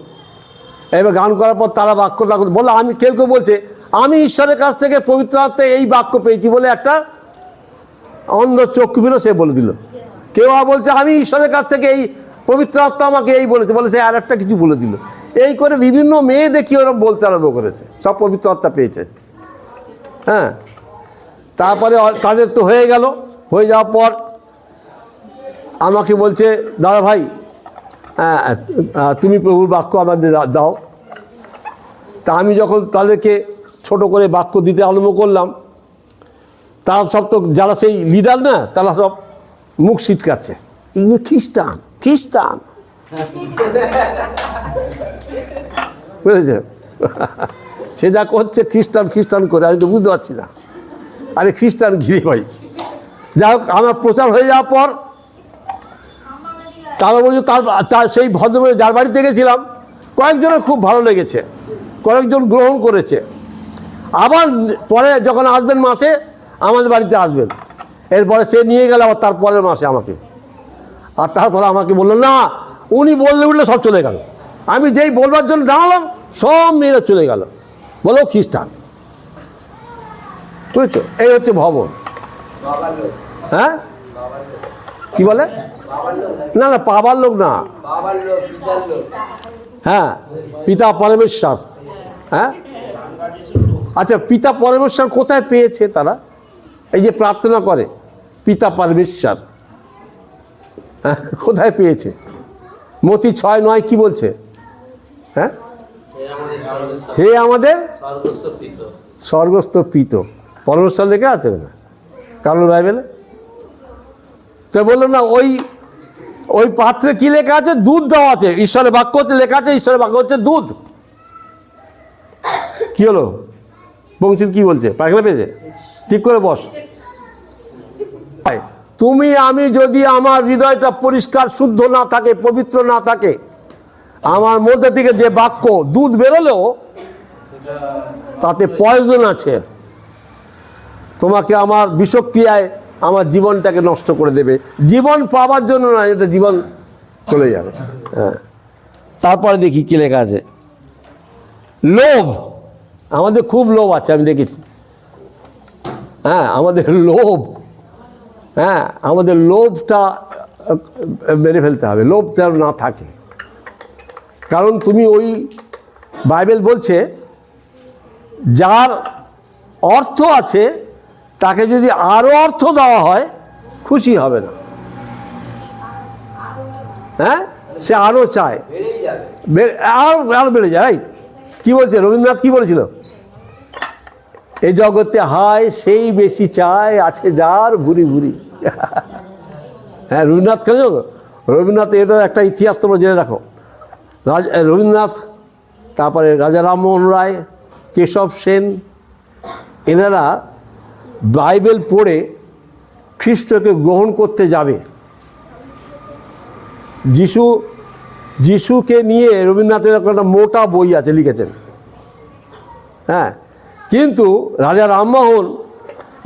এবার গান করার পর তারা বাক্যটা বললো, আমি কেউ কেউ বলছে আমি ঈশ্বরের কাছ থেকে পবিত্র আত্মায় এই বাক্য পেয়েছি বলে একটা অন্ধ চক্ষু পেল, সে বলে দিল। কেউ বলছে আমি ঈশ্বরের কাছ থেকে এই পবিত্র আত্মা আমাকে এই বলে সে আর একটা কিছু বলে দিল। এই করে বিভিন্ন মেয়ে দেখি ওরা বলতে আরম্ভ করেছে সব পবিত্র আত্মা পেয়েছে। হ্যাঁ, তারপরে তাদের তো হয়ে গেল। হয়ে যাওয়ার পর আমাকে বলছে দাদা ভাই তুমি প্রভুর বাক্য আমাদের দাও। তা আমি যখন তাদেরকে ছোট করে বাক্য দিতে আরম্ভ করলাম, তারা সব তো যারা সেই লিডার না, তারা সব মুখ ছিটকাচ্ছে, ইয়ে খ্রিস্টান খ্রিস্টান, বুঝেছে? সে যা করছে খ্রিস্টান খ্রিস্টান করে, আমি তো বুঝতে পারছি না। আরে খ্রিস্টান ঘিরে ভাই। যাই হোক, আমার প্রচার হয়ে যাওয়ার পর তারা বলছে তার সেই ভদ্রমহিলা যার বাড়িতে গেছিলাম, কয়েকজনের খুব ভালো লেগেছে, কয়েকজন গ্রহণ করেছে। আবার পরে যখন আসবেন মাসে আমাদের বাড়িতে আসবেন, এরপরে সে নিয়ে গেল আবার তার পরের মাসে আমাকে। আর তারপরে আমাকে বললো না, উনি বললে উঠলে সব চলে গেল। আমি যেই বলবার জন্য দাঁড়ালাম সব মেয়েরা চলে গেল, বলো খ্রিস্টান। বুঝছো, এই হচ্ছে ভবন। হ্যাঁ, কি বলে? না না, পাবার লোক না, হ্যাঁ, পিতা পরমেশ্বর। হ্যাঁ, আচ্ছা, পিতা পরমেশ্বর কোথায় পেয়েছে তারা? এই যে প্রার্থনা করে পিতা পরমেশ্বর, কোথায় পেয়েছে? মতি 6:9 কি বলছে? হ্যাঁ, হে আমাদের স্বর্গস্থ পিত পরমেশ্বর লেখা আছে না কারণ বাইবেলে? তো বললো না, ওই পাত্রে কি লেখা আছে? দুধ দেওয়া আছে। ঈশ্বরের বাক্য হচ্ছে লেখা আছে, ঈশ্বরের বাক্য হচ্ছে দুধ। কি হলো বংশীর, কি বলছে? পাগলা পেয়েছে? ঠিক করে বস। তুমি আমি যদি আমার হৃদয়টা পরিষ্কার শুদ্ধ না থাকে, পবিত্র না থাকে, আমার মধ্যে থেকে যে বাক্য দুধ বেরোলেও তাতে পয়জন আছে, তোমাকে আমার বিষক্রিয়ায় আমার জীবনটাকে নষ্ট করে দেবে। জীবন পাওয়ার জন্য না, এটা জীবন চলে যাবে। হ্যাঁ, তারপরে দেখি কি লেখা আছে। লোভ, আমাদের খুব লোভ আছে, আমি দেখেছি। হ্যাঁ, আমাদের লোভ, হ্যাঁ, আমাদের লোভটা মেরে ফেলতে হবে, লোভটা না থাকে। কারণ তুমি ওই বাইবেল বলছে যার অর্থ আছে তাকে যদি আরও অর্থ দেওয়া হয় খুশি হবে না। হ্যাঁ, সে আরও চায়, আরও বেড়ে যায়। কি বলছে রবীন্দ্রনাথ? কি বলেছিল? এ জগতে হায় সেই বেশি চায়, আছে যার ভুরি ভুরি। হ্যাঁ, রবীন্দ্রনাথ কেন? রবীন্দ্রনাথ, এটা একটা ইতিহাস তোমরা জেনে রাখো। রবীন্দ্রনাথ, তারপরে রাজা রামমোহন রায়, কেশব সেন, এনারা বাইবেল পড়ে খ্রিস্টকে গ্রহণ করতে যাবে। যিশুকে নিয়ে রবীন্দ্রনাথের একটা মোটা বই আছে, লিখেছেন। হ্যাঁ, কিন্তু রাজা রামমোহন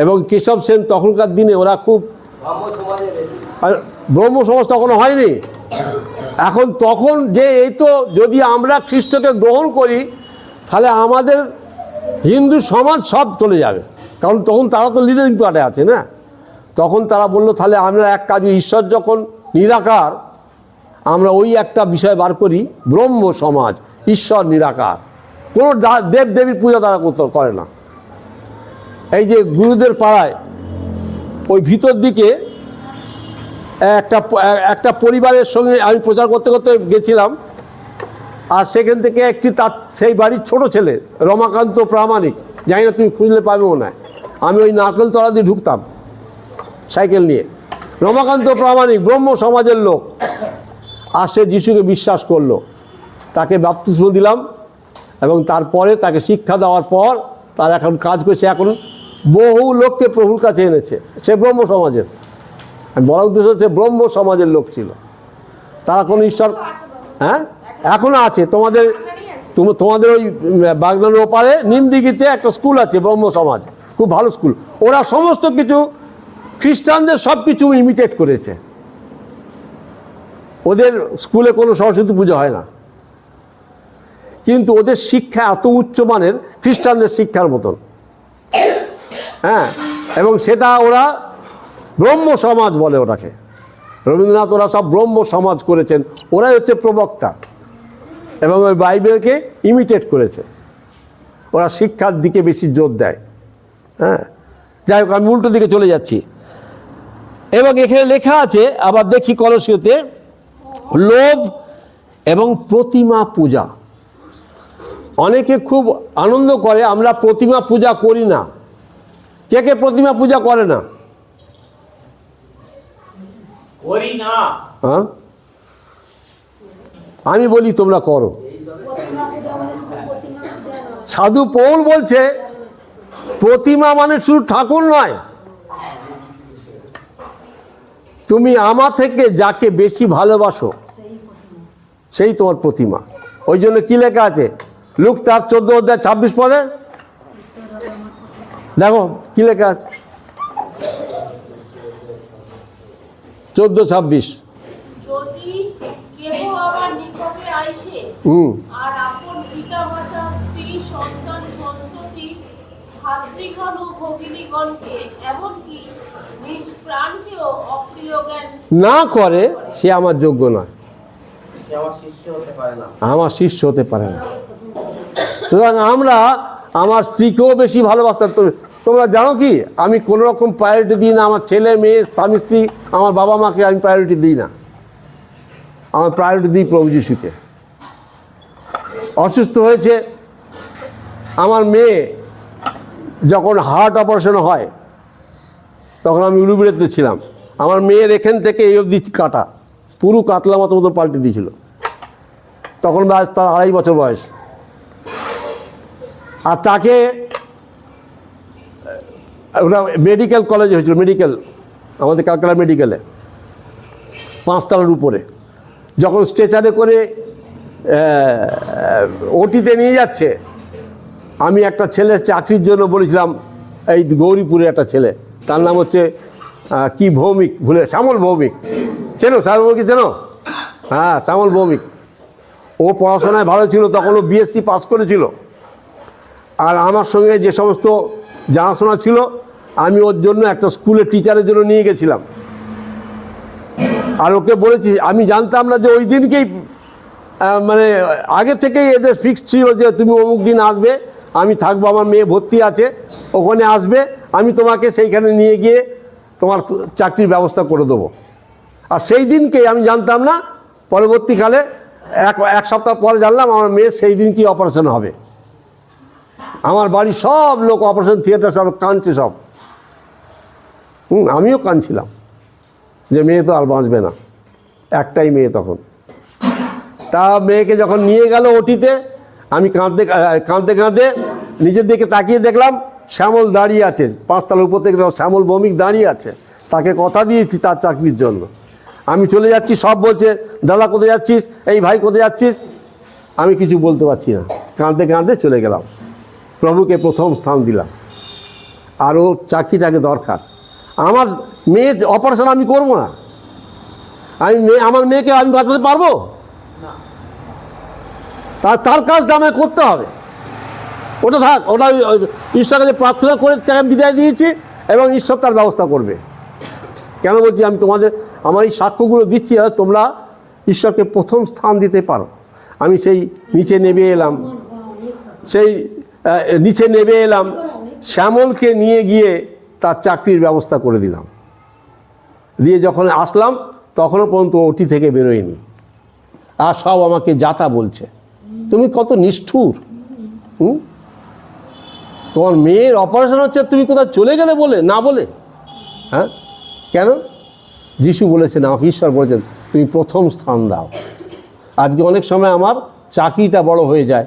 এবং কেশব সেন তখনকার দিনে ওরা খুব ব্রহ্ম সমাজ তখন হয়নি। এখন তখন যে এই তো যদি আমরা খ্রিস্টকে গ্রহণ করি তাহলে আমাদের হিন্দু সমাজ সব চলে যাবে, কারণ তখন তারা তো লিডিং পার্টে আছে না। তখন তারা বললো তাহলে আমরা এক কাজে, ঈশ্বর যখন নিরাকার, আমরা ওই একটা বিষয় বার করি, ব্রহ্ম সমাজ, ঈশ্বর নিরাকার, কোনো দেব দেবীর পূজা তারা করে না। এই যে গুরুদের পাড়ায় ওই ভিতর দিকে একটা পরিবারের সঙ্গে আমি প্রচার করতে করতে গেছিলাম, আর সেখান থেকে একটি তার সেই বাড়ির ছোট ছেলে রমাকান্ত প্রামাণিক, জানি না তুমি খুঁজলে পাবেও না, আমি ওই নারকেলতলা দিয়ে ঢুকতাম সাইকেল নিয়ে। রমাকান্ত প্রামাণিক ব্রহ্ম সমাজের লোক, আর সে যিশুকে বিশ্বাস করলো, তাকে বাপ্তিস্ম দিলাম, এবং তারপরে তাকে শিক্ষা দেওয়ার পর তার এখন কাজ করছে, এখন বহু লোককে প্রভুর কাছে এনেছে। সে ব্রহ্ম সমাজের, আমি বলার উদ্দেশ্য হচ্ছে ব্রহ্ম সমাজের লোক ছিল। তারা কোনো ঈশ্বর, হ্যাঁ এখনও আছে। তোমাদের ওই বাগনার ওপারে নিমদিঘিতে একটা স্কুল আছে ব্রহ্ম সমাজ, খুব ভালো স্কুল। ওরা সমস্ত কিছু খ্রিস্টানদের সব কিছু ইমিটেট করেছে। ওদের স্কুলে কোনো সরস্বতী পুজো হয় না, কিন্তু ওদের শিক্ষা এত উচ্চমানের, খ্রিস্টানদের শিক্ষার মতন। হ্যাঁ, এবং সেটা ওরা ব্রহ্ম সমাজ বলে ওটাকে। রবীন্দ্রনাথ ওরা সব ব্রহ্ম সমাজ করেছেন, ওরাই হচ্ছে প্রবক্তা, এবং ওই বাইবেলকে ইমিটেট করেছে। ওরা শিক্ষার দিকে বেশি জোর দেয়। হ্যাঁ, যাই হোক, আমি উল্টো দিকে চলে যাচ্ছি। এবং এখানে লেখা আছে, আবার দেখি কলসীয়তে, লোভ এবং প্রতিমা পূজা। অনেকে খুব আনন্দ করে আমরা প্রতিমা পূজা করি না। কে কে প্রতিমা পূজা করে না? করি না। হ্যাঁ, আমি বলি তোমরা করো। সাধু পৌল বলছে প্রতিমা মানে শুধু ঠাকুর নয়, তুমি আমার থেকে যাকে বেশি ভালোবাসো সেই তোমার প্রতিমা। ওই জন্য কি লেখা আছে লুক তার 14:26 পদে, দেখো কি লেখা আছে 14:26। যদি কেহ আমার নিকটে আইসে আর আপন পিতা মাতা স্ত্রী সন্তান সন্ততি ভাতৃগণ ও ভগিনীগণকে এমনকি নিজ প্রাণকেও অপ্রিয় জ্ঞান না করে, সে আমার যোগ্য নয়, সে আমার শিষ্য হতে পারে না। আমার শিষ্য হতে পারে না। সুতরাং আমরা আমার স্ত্রীকেও বেশি ভালোবাসতাম। তোমরা জানো কি, আমি কোনো রকম প্রায়োরিটি দিই না আমার ছেলে মেয়ে স্বামী স্ত্রী, আমার বাবা মাকে আমি প্রায়োরিটি দিই না। আমার প্রায়োরিটি দিই প্রভু যিশুকে। অসুস্থ হয়েছে আমার মেয়ে, যখন হার্ট অপারেশন হয় তখন আমি উলুবেড়িতে ছিলাম। আমার মেয়ের এখান থেকে এই অবধি কাটা, পুরো কাতলা মতো পাল্টে দিয়েছিল। তখন তার 2.5 বছর বয়স। আর তাকে ওটা মেডিকেল কলেজে হয়েছিল, মেডিকেল আমাদের কালকাটা মেডিকেলে 5 তলার উপরে। যখন স্ট্রেচারে করে ওটিতে নিয়ে যাচ্ছে, আমি একটা ছেলে চাকরির জন্য বলেছিলাম, এই গৌরীপুরে একটা ছেলে, তার নাম হচ্ছে কি ভৌমিক, ভুলে, শ্যামল ভৌমিক। চেনো শ্যামলকে? চেনো? হ্যাঁ, শ্যামল ভৌমিক। ও পড়াশোনায় ভালো ছিল, তখন ও বিএসসি পাস করেছিল। আর আমার সঙ্গে যে সমস্ত জানাশোনা ছিল, আমি ওর জন্য একটা স্কুলে টিচারের জন্য নিয়ে গেছিলাম। আর ওকে বলেছি, আমি জানতাম না যে ওই দিনকেই মানে আগে থেকেই এদের ফিক্স ছিল যে তুমি অমুক দিন আসবে, আমি থাকবো, আমার মেয়ে ভর্তি আছে, ওখানে আসবে, আমি তোমাকে সেইখানে নিয়ে গিয়ে তোমার চাকরির ব্যবস্থা করে দেবো। আর সেই দিনকেই আমি জানতাম না, পরবর্তীকালে এক সপ্তাহ পরে জানলাম আমার মেয়ে সেই দিন কি অপারেশন হবে। আমার বাড়ির সব লোক অপারেশন থিয়েটার সব কাঁদছে সব। আমিও কাঁদছিলাম যে মেয়ে তো আর বাঁচবে না, একটাই মেয়ে তখন। তা মেয়েকে যখন নিয়ে গেল ওটিতে, আমি কাঁদতে কাঁদতে কাঁদতে নিজের দিকে তাকিয়ে দেখলাম শ্যামল দাঁড়িয়ে আছে, 5 তলার উপর থেকে শ্যামল ভৌমিক দাঁড়িয়ে আছে। তাকে কথা দিয়েছি তার চাকরির জন্য। আমি চলে যাচ্ছি, সব বলছে দাদা কোথায় যাচ্ছিস, এই ভাই কোথায় যাচ্ছিস। আমি কিছু বলতে পারছি না, কাঁদতে কাঁদতে চলে গেলাম। প্রভুকে প্রথম স্থান দিলাম। আরও চাকরিটাকে দরকার। আমার মেয়ে অপারেশন আমি করব না, আমার মেয়েকে আমি বাঁচাতে পারবো? তার কাজটা আমায় করতে হবে। ওটা থাক, ওটা ঈশ্বরের কাছে প্রার্থনা করে তাকে বিদায় দিয়েছি, এবং ঈশ্বর তার ব্যবস্থা করবে। কেন বলছি, আমি তোমাদের আমার এই সাক্ষ্যগুলো দিচ্ছি, তোমরা ঈশ্বরকে প্রথম স্থান দিতে পারো। আমি সেই নিচে নেমে এলাম, শ্যামলকে নিয়ে গিয়ে তার চাকরির ব্যবস্থা করে দিলাম। দিয়ে যখন আসলাম তখনও পর্যন্ত ওটি থেকে বেরোয়নি, আর সব আমাকে যাতা বলছে। তুমি কত নিষ্ঠুর! তোমার মেয়ের অপারেশন হচ্ছে, তুমি কোথাও চলে গেলে বলে না বলে? হ্যাঁ, কেন? যিশু বলেছেন, আমাকে ঈশ্বর বলেছেন, তুমি প্রথম স্থান দাও। আজকে অনেক সময় আমার চাকরিটা বড় হয়ে যায়,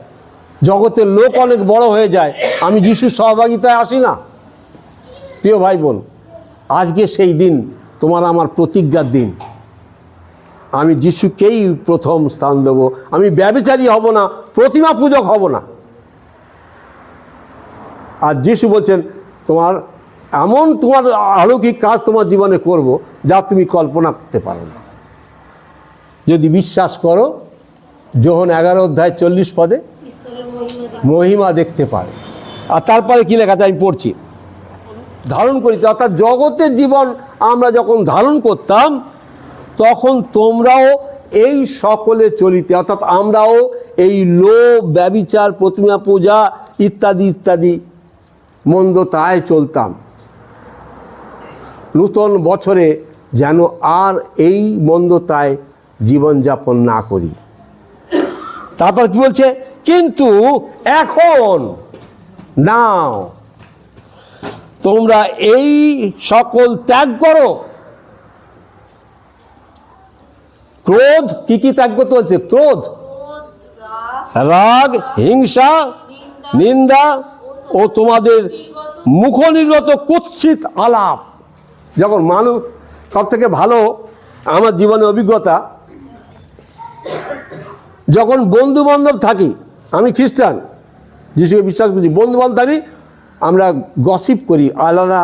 জগতের লোক অনেক বড় হয়ে যায়, আমি যিশুর সহভাগিতায় আসি না। প্রিয় ভাই বোন, আজকে সেই দিন, তোমার আমার প্রতিজ্ঞার দিন। আমি যিশুকেই প্রথম স্থান দেব। আমি ব্যভিচারী হব না, প্রতিমা পূজক হব না। আর যিশু বলছেন, তোমার অলৌকিক কাজ তোমার জীবনে করব, যা তুমি কল্পনা করতে পারো না। যদি বিশ্বাস করো, যোহন 11:40 ঈশ্বরের মহিমা মহিমা দেখতে পারে। আর তারপরে কি লেখা আছে আমি পড়ছি, ধারণ করিতে, অর্থাৎ জগতের জীবন আমরা যখন ধারণ করতাম তখন তোমরাও এই সকলে চলিতে, অর্থাৎ আমরাও এই লোভ, ব্যভিচার, প্রতিমা পূজা ইত্যাদি ইত্যাদি মন্দতায় চলতাম। নূতন বছরে যেন আর এই মন্দতায় জীবনযাপন না করি। তারপর কি বলছে, কিন্তু এখন নাও তোমরা এই সকল ত্যাগ করো। ক্রোধ, কি কি ত্যাগ করতে বলছে? ক্রোধ, রাগ, হিংসা, নিন্দা ও তোমাদের মুখনির্গত কুৎসিত আলাপ। যখন মানুষ, সব থেকে ভালো আমার জীবনে অভিজ্ঞতা, যখন বন্ধু বান্ধব থাকি, আমি খ্রিস্টান, যিশুকে বিশ্বাস করছি, বন্ধু বান্ধব থাকি, আমরা গসিপ করি, আলাদা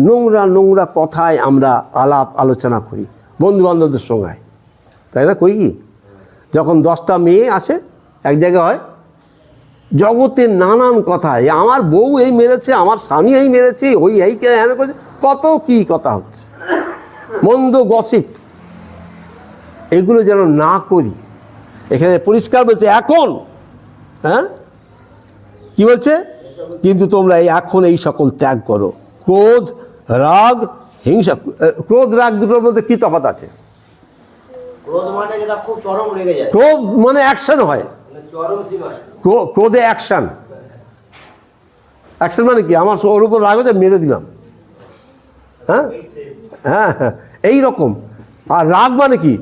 নোংরা নোংরা কথায় আমরা আলাপ আলোচনা করি বন্ধু বান্ধবদের সঙ্গে, তাই না? করি কি? যখন 10টা মেয়ে আসে এক জায়গায় হয়, জগতের নানান কথা, আমার বউ এই মেরেছে, আমার স্বামী এই মেরেছে, ওই এই করেছে, কত কি কথা হচ্ছে, মন্দ গসিপ, এগুলো যেন না করি। এখানে পরিষ্কার বলছে এখন, হ্যাঁ কি বলছে, কিন্তু তোমরা এখন এই সকল ত্যাগ করো। ক্রোধ, রাগ, হিংসা। ক্রোধ, রাগ দুটোর মধ্যে কি তফাৎ আছে? ক্রোধ মানে যেটা খুব চরম রেগে যায়, ক্রোধ মানে অ্যাকশন হয়, চরম সীমায়। ক্রোধে অ্যাকশন। অ্যাকশন মানে কি? আমার ওর উপর রাগ হতে মেরে দিলাম, হ্যাঁ হ্যাঁ হ্যাঁ, এইরকম। আর রাগ মানে কি?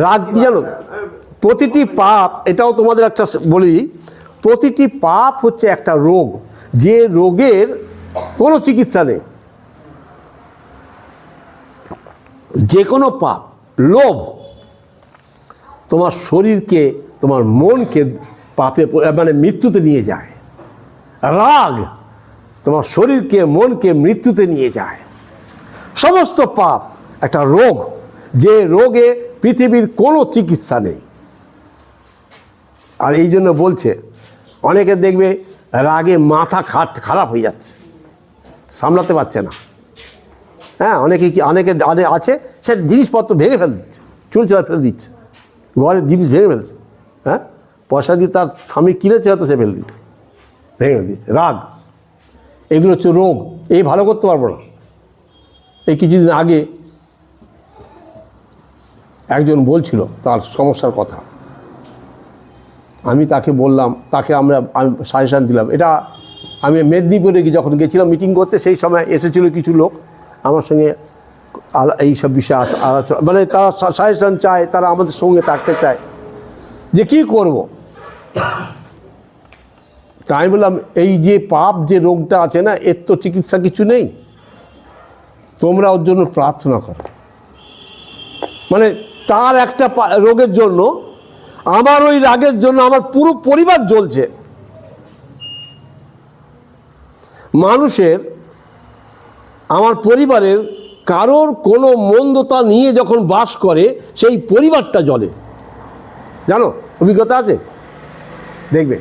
রাগ কি জানো? প্রতিটি পাপ, এটাও তোমাদের একটা বলি, প্রতিটি পাপ হচ্ছে একটা রোগ, যে রোগের কোনো চিকিৎসা নেই। যে কোনো পাপ, লোভ তোমার শরীরকে, তোমার মনকে পাপে মানে মৃত্যুতে নিয়ে যায়। রাগ তোমার শরীরকে, মনকে মৃত্যুতে নিয়ে যায়। সমস্ত পাপ একটা রোগ, যে রোগে পৃথিবীর কোনো চিকিৎসা নেই। আর এই জন্য বলছে, অনেকে দেখবে রাগে মাথা খারাপ হয়ে যাচ্ছে, সামলাতে পারছে না। হ্যাঁ, অনেকে আছে, সে জিনিসপত্র ভেঙে ফেলে দিচ্ছে, চুল চড়া ফেলে দিচ্ছে, ঘরের জিনিস ভেঙে ফেলছে। হ্যাঁ, পয়সা দিয়ে তার স্বামী কিনেছে, হয়তো সে ফেলে দিচ্ছে, ভেঙে দিচ্ছে। রাগ, এগুলো হচ্ছে রোগ, এই ভালো করতে পারবো না। এই কিছুদিন আগে একজন বলছিল তার সমস্যার কথা, আমি তাকে বললাম, আমি সাজেশান দিলাম। এটা আমি মেদিনীপুরে যখন গেছিলাম মিটিং করতে, সেই সময় এসেছিল কিছু লোক আমার সঙ্গে এইসব বিষয়ে আলোচনা, মানে তারা সাজেশান চায়, তারা আমাদের সঙ্গে থাকতে চায় যে কী করব। তাই আমি বললাম, এই যে পাপ, যে রোগটা আছে না, এর তো চিকিৎসা কিছু নেই, তোমরা ওর জন্য প্রার্থনা করো। মানে তার একটা রোগের জন্য, আমার ওই রাগের জন্য আমার পুরো পরিবার জ্বলছে। মানুষের, আমার পরিবারের কারোর কোনো মন্দতা নিয়ে যখন বাস করে, সেই পরিবারটা জ্বলে। জানো, অভিজ্ঞতা আছে, দেখবে।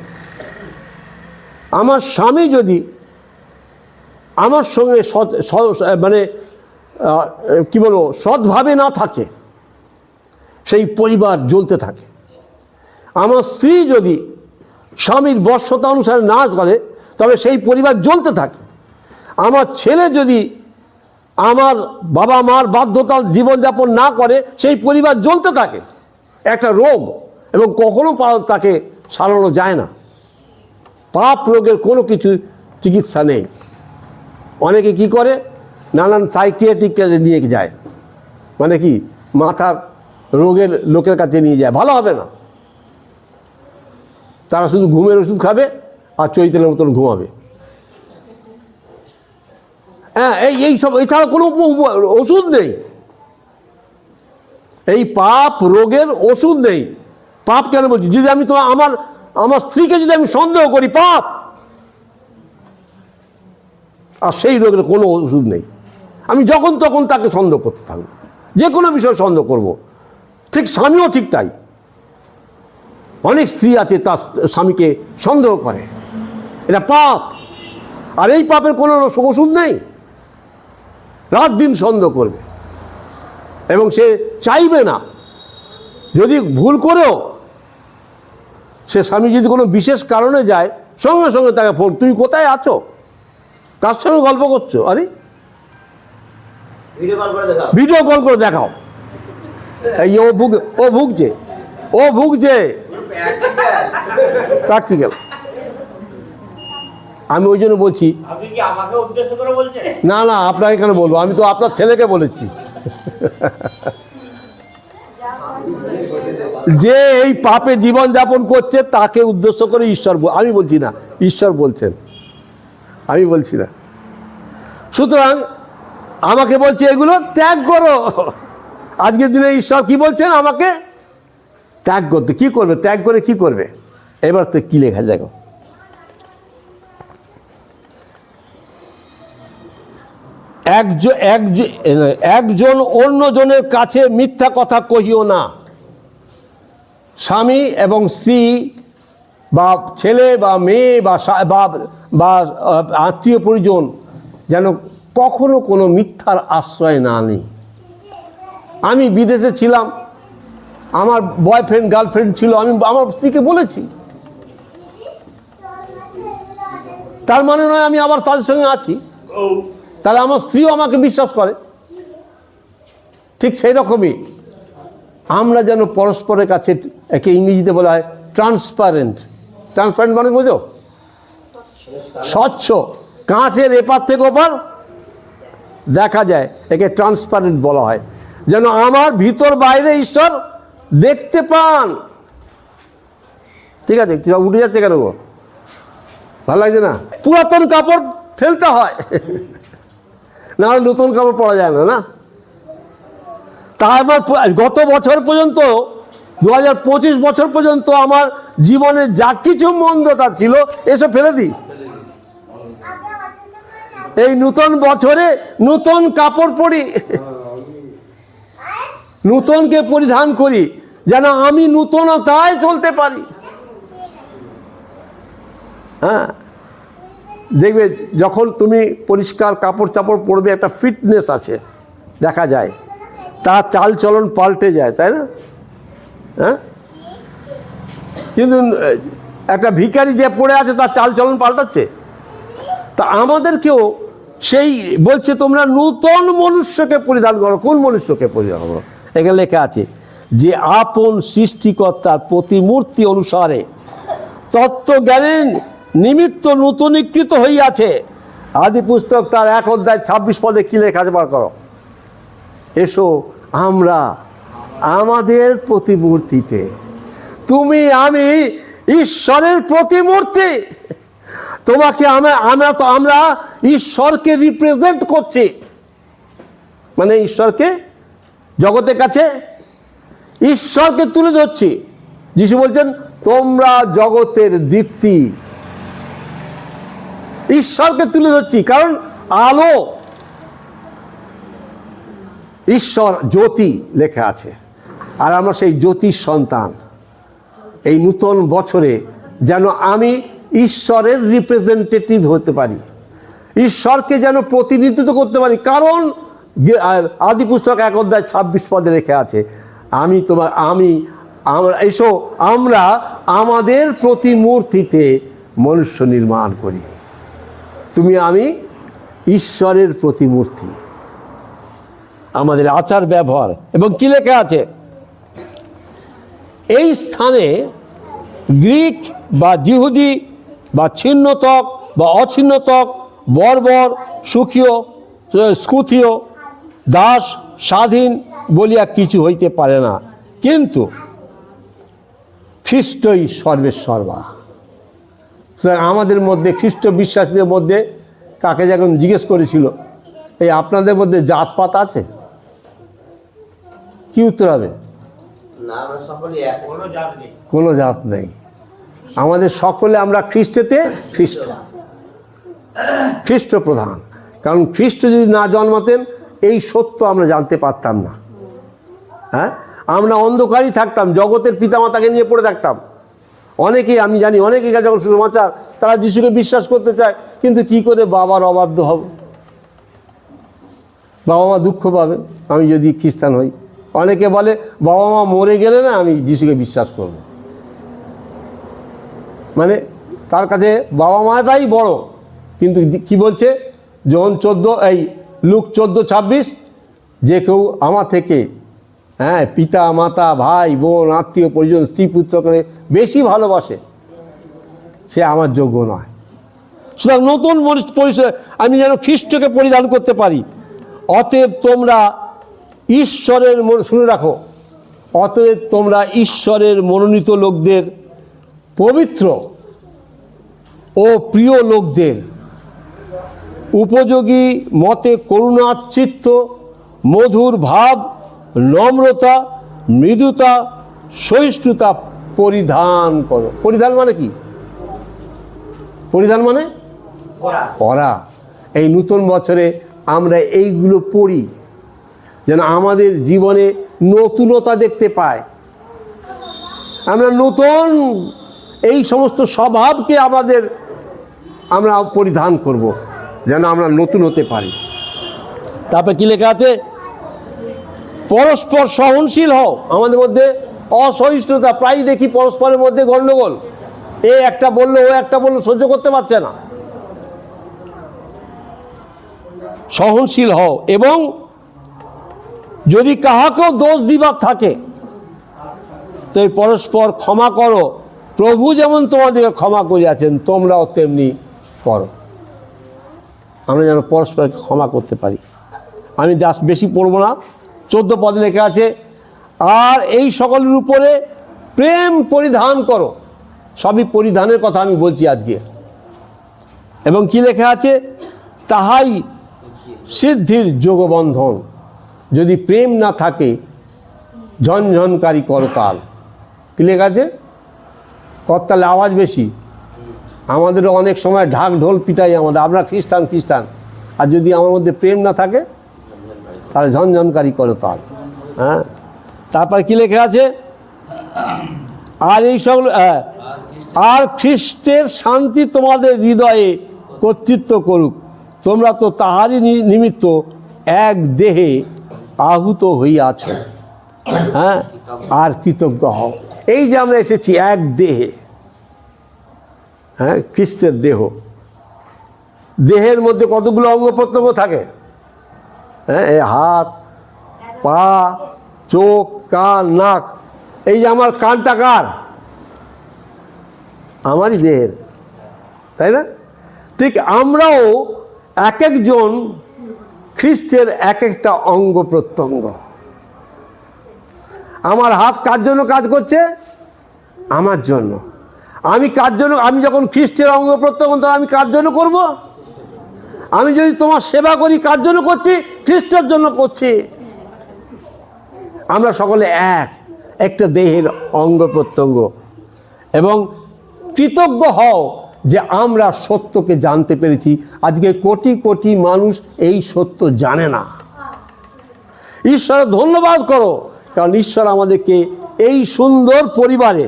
আমার স্বামী যদি আমার সঙ্গে মানে কি বলবো, সৎভাবে না থাকে, সেই পরিবার জ্বলতে থাকে। আমার স্ত্রী যদি স্বামীর বশ্যতা অনুসারে না করে, তবে সেই পরিবার জ্বলতে থাকে। আমার ছেলে যদি আমার বাবা মার বাধ্যতা জীবনযাপন না করে সেই পরিবার জ্বলতে থাকে, একটা রোগ, এবং কখনো তাকে সারানো যায় না। পাপ রোগের কোনো কিছু চিকিৎসা নেই। অনেকে কি করে, নানান সাইকিয়াট্রিক কাজে নিয়ে যায়, মানে কি মাথার রোগের লোকের কাছে নিয়ে যায়, ভালো হবে না। তারা শুধু ঘুমের ওষুধ খাবে আর চৈতন্যের মতন ঘুমাবে। হ্যাঁ, এই সব, এছাড়া কোনো ওষুধ নেই। এই পাপ রোগের ওষুধ নেই। পাপ কেন বলছি? যদি আমি তোমার আমার স্ত্রীকে যদি আমি সন্দেহ করি, পাপ। আর সেই রোগের কোনো ওষুধ নেই। আমি যখন তখন তাকে সন্দেহ করতে থাকবো, যে কোনো বিষয়ে সন্দেহ করব। ঠিক স্বামীও ঠিক তাই। অনেক স্ত্রী আছে তার স্বামীকে সন্দেহ করে, এটা পাপ। আর এই পাপের কোনো ওষুধ নেই। রাত দিন সন্দেহ করবে, এবং সে চাইবে না, যদি ভুল করেও সে স্বামী যদি কোনো বিশেষ কারণে যায়, সঙ্গে সঙ্গে তাকে ফোন, তুমি কোথায় আছো, তার সঙ্গে গল্প করছো, আরে ভিডিও কল করে দেখাও। এই ও ভুগছে প্র্যাকটিক্যাল। আমি ওই জন্য বলছি, আপনি কি আমাকে উদ্দেশ্য করে বলছেন? না না, আপনাকে কেন বলবো, আমি তো আপনার ছেলেকে বলেছি। যে এই পাপে জীবন যাপন করছে তাকে উদ্দেশ্য করে ঈশ্বর, আমি বলছি না, ঈশ্বর বলছেন, আমি বলছি না। সুতরাং আমাকে বলছে এগুলো ত্যাগ করো। আজকের দিনে ঈশ্বর কি বলছেন? আমাকে ত্যাগ করতে। কি করবে? ত্যাগ করে কি করবে? এবার তো কি লেখা, দেখো, একজন অন্যজনের কাছে মিথ্যা কথা কহিও না। স্বামী এবং স্ত্রী বা ছেলে বা মেয়ে বা আত্মীয় পরিজন যেন কখনো কোনো মিথ্যার আশ্রয় না নিই। আমি বিদেশে ছিলাম, আমার বয়ফ্রেন্ড গার্লফ্রেন্ড ছিল, আমি আমার স্ত্রীকে বলেছি, তার মানে নয় আমি আবার তাদের সঙ্গে আছি। তাহলে আমার স্ত্রীও আমাকে বিশ্বাস করে। ঠিক সেই রকমই আমরা যেন পরস্পরের কাছে, একে ইংরেজিতে বলা হয় ট্রান্সপারেন্ট। ট্রান্সপারেন্ট মানে বোঝো? স্বচ্ছ, কাঁচের এপার থেকে ওপার দেখা যায়, একে ট্রান্সপারেন্ট বলা হয়। যেন আমার ভিতর বাইরে ঈশ্বর দেখতে পান। ঠিক আছে, উঠে যাচ্ছে কেন গো? ভালো লাগছে না? পুরাতন কাপড় ফেলতে হয়, না নতুন কাপড় পরা যায় না। না, তারপর গত বছর পর্যন্ত 2025 বছর পর্যন্ত আমার জীবনে যা কিছু মন্দতা ছিল এসব ফেলে দিই। এই নতুন বছরে নতুন কাপড় পরি, নতুনকে পরিধান করি, যেন আমি নূতনতায় চলতে পারি। হ্যাঁ, দেখবে যখন তুমি পরিষ্কার কাপড় চাপড় পরবে, একটা ফিটনেস আছে, দেখা যায়, তার চাল চলন পাল্টে যায়, তাই না? হ্যাঁ, কিন্তু একটা ভিখারি যে পড়ে আছে তার চাল চলন পাল্টাচ্ছে। তা আমাদেরকেও সেই বলছে তোমরা নূতন মনুষ্যকে পরিধান করো। কোন মনুষ্যকে পরিধান করো? এখানে লেখা আছে যে আপন সৃষ্টিকর্তার প্রতিমূর্তি অনুসারে তত্ত্বজ্ঞানের নিমিত্ত নূতনীকৃত হইয়াছে। আদি পুস্তক তার 1 অধ্যায় 26 পদে কি লেখা আছে বার করো। এসো আমরা আমাদের প্রতিমূর্তিতে, তুমি আমি ঈশ্বরের প্রতিমূর্তি। তোমাকে আমরা ঈশ্বরকে রিপ্রেজেন্ট করছি, মানে ঈশ্বরকে জগতের কাছে ঈশ্বরকে তুলে ধরছি। যিশু বলছেন তোমরা জগতের দীপ্তি, ঈশ্বরকে তুলে ধরছি, কারণ আলো, ঈশ্বর জ্যোতি লেখা আছে, আর আমরা সেই জ্যোতির সন্তান। এই নূতন বছরে যেন আমি ঈশ্বরের রিপ্রেজেন্টেটিভ হতে পারি, ঈশ্বরকে যেন প্রতিনিধিত্ব করতে পারি। কারণ আদি পুস্তক 1 অধ্যায় 26 পদে লেখা আছে এসো আমরা আমাদের প্রতিমূর্তিতে মনুষ্য নির্মাণ করি। তুমি আমি ঈশ্বরের প্রতিমূর্তি। আমাদের আচার ব্যবহার। এবং কি লেখা আছে, এই স্থানে গ্রিক বা জিহুদি বা ছিন্নতক বা অছিন্নতক, বর্বর, সুখীয়, স্কুথীয়, দাস, স্বাধীন বলিয়া কিছু হইতে পারে না, কিন্তু খ্রিস্টই সর্বেসর্বা। সুতরাং আমাদের মধ্যে, খ্রিস্ট বিশ্বাসীদের মধ্যে, কাকে যখন জিজ্ঞেস করেছিল এই আপনাদের মধ্যে জাতপাত আছে, কি উত্তর হবে? না, আমরা সকলে এক। কোনো জাত নেই। কোনো জাত নেই, আমাদের সকলে আমরা খ্রিস্টেতে খ্রিস্ট, খ্রিস্ট প্রধান। কারণ খ্রিস্ট যদি না জন্মাতেন এই সত্য আমরা জানতে পারতাম না। হ্যাঁ, আমরা অন্ধকারই থাকতাম, জগতের পিতামাতাকে নিয়ে পড়ে থাকতাম। অনেকেই, আমি জানি অনেকেই যখন সুসমাচার, তারা যিশুকে বিশ্বাস করতে চায়, কিন্তু কি করে বাবার অবাধ্য হব, বাবা মা দুঃখ পাবে আমি যদি খ্রিস্টান হই। অনেকে বলে বাবা মা মরে গেলে না আমি যিশুকে বিশ্বাস করব, মানে তার কাছে বাবা মাটাই বড়। কিন্তু কি বলছে জন 14, এই লুক 14:26, যে কেউ আমার থেকে, হ্যাঁ, পিতা মাতা ভাই বোন আত্মীয় পরিজন স্ত্রী পুত্রকে বেশি ভালোবাসে, সে আমার যোগ্য নয়। সুতরাং নতুন পরিচয় আমি যেন খ্রিস্টকে পরিধান করতে পারি। অতএব তোমরা ঈশ্বরের, শুনে রাখো, অতএব তোমরা ঈশ্বরের মনোনীত লোকদের, পবিত্র ও প্রিয় লোকদের, উপযোগী মতে করুণাচিত্ত, মধুর ভাব, নম্রতা, মৃদুতা, সহিষ্ণুতা পরিধান করো। পরিধান মানে কি? পরিধান মানে পরা। এই নতুন বছরে আমরা এইগুলো পড়ি যেন আমাদের জীবনে নতুনতা দেখতে পাই। আমরা নতুন এই সমস্ত স্বভাবকে আমরা পরিধান করব, যেন আমরা নতুন হতে পারি। তারপরে কি লেখা আছে? পরস্পর সহনশীল হও। আমাদের মধ্যে অসহিষ্ণুতা, প্রায় দেখি পরস্পরের মধ্যে গণ্ডগোল, এ একটা বললো ও একটা বললো, সহ্য করতে পারছে না। সহনশীল হও, এবং যদি কাহাকেও দোষ দিবার থাকে তো পরস্পর ক্ষমা করো, প্রভু যেমন তোমাদেরকে ক্ষমা করিয়াছেন তোমরাও তেমনি করো। আমরা যেন পরস্পরকে ক্ষমা করতে পারি। আমি বেশি পড়বো না, 14 পদে লেখা আছে, আর এই সকলের উপরে প্রেম পরিধান করো। সবই পরিধানের কথা আমি বলছি আজকে। এবং কি লেখা আছে? তাহাই সিদ্ধির যোগবন্ধন। যদি প্রেম না থাকে ঝনঝনকারী করতাল। কি লেখা আছে? করতালে আওয়াজ বেশি। আমাদেরও অনেক সময় ঢাক ঢোল পিটাই আমরা খ্রিস্টান, আর যদি আমার মধ্যে প্রেম না থাকে তাহলে ঝনঝনকারী করতাল। হ্যাঁ, তারপর কি লেখা আছে? আর এই সকল, আর খ্রিস্টের শান্তি তোমাদের হৃদয়ে কর্তৃত্ব করুক। তোমরা তো তাহারই নিমিত্ত এক দেহে আহুত হইয়াছ। হ্যাঁ, আর কৃতজ্ঞ হও। এই যে আমরা এসেছি এক দেহে, হ্যাঁ, খ্রিস্টের দেহ। দেহের মধ্যে কতগুলো অঙ্গ প্রত্যঙ্গ থাকে? হ্যাঁ, এই হাত, পা, চোখ, কান, নাক। এই যে আমার কানটা কার? আমারই দেহের, তাই না? ঠিক আমরাও এক একজন খ্রিস্টের এক একটা অঙ্গ প্রত্যঙ্গ। আমার হাত কার জন্য কাজ করছে? আমার জন্য। আমি কার জন্য? আমি যখন খ্রিস্টের অঙ্গ প্রত্যঙ্গ, তখন আমি কার জন্য করব? আমি যদি তোমার সেবা করি, কার জন্য করছি? খ্রিস্টের জন্য করছি। আমরা সকলে একটা দেহের অঙ্গ প্রত্যঙ্গ। এবং কৃতজ্ঞ হও যে আমরা সত্যকে জানতে পেরেছি। আজকে কোটি কোটি মানুষ এই সত্য জানে না। ঈশ্বরের ধন্যবাদ করো, কারণ ঈশ্বর আমাদেরকে এই সুন্দর পরিবারে,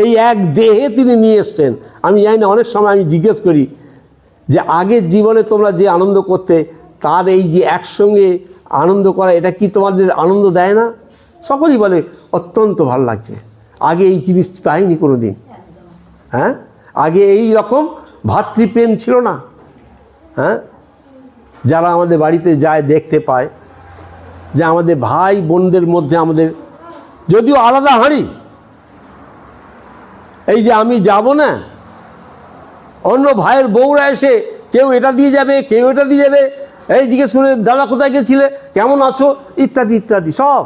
এই এক দেহে তিনি নিয়ে এসছেন। আমি জানি না, অনেক সময় আমি জিজ্ঞেস করি যে আগের জীবনে তোমরা যে আনন্দ করতে, তার এই যে একসঙ্গে আনন্দ করা, এটা কি তোমাদের আনন্দ দেয় না? সকলেই বলে অত্যন্ত ভালো লাগছে। আগে এই জিনিস পাইনি কোনো দিন। হ্যাঁ, আগে এই রকম ভাতৃপ্রেম ছিল না। হ্যাঁ, যারা আমাদের বাড়িতে যায় দেখতে পায়, যে আমাদের ভাই বোনদের মধ্যে আমাদের যদিও আলাদা হাঁড়ি, এই যে আমি যাব না, অন্য ভাইয়ের বউরা এসে কেউ এটা দিয়ে যাবে, কেউ এটা দিয়ে যাবে, এই জিজ্ঞেস করে দাদা কোথায় গেছিলে, কেমন আছো, ইত্যাদি ইত্যাদি, সব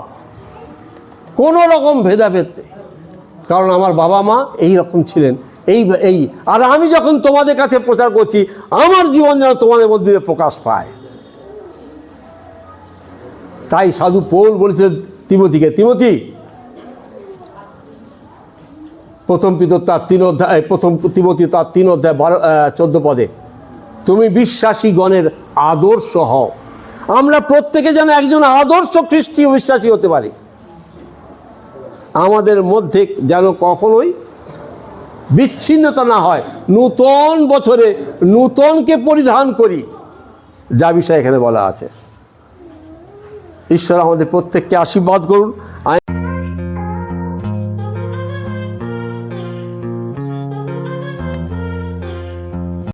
কোনো রকম ভেদাভেদ নেই। কারণ আমার বাবা মা এই রকম ছিলেন, এই আর আমি যখন তোমাদের কাছে প্রচার করছি আমার জীবন যেন তোমাদের মধ্যে দিয়ে প্রকাশ পায়। তাই সাধু পৌল বলেছিলেন তিমথিকে, তিমথি, প্রথম তিমথি তার 3 অধ্যায় 14 পদে, তুমি বিশ্বাসী গণের আদর্শ হও। আমরা প্রত্যেকে যেন একজন আদর্শ খ্রিস্টীয় বিশ্বাসী হতে পারি। আমাদের মধ্যে যেন কখনোই বিচ্ছিন্নতা না হয়, নূতন বছরে নূতনকে পরিধান করি, যা বিষয় এখানে বলা আছে। ঈশ্বর আমাদের প্রত্যেককে আশীর্বাদ করুন।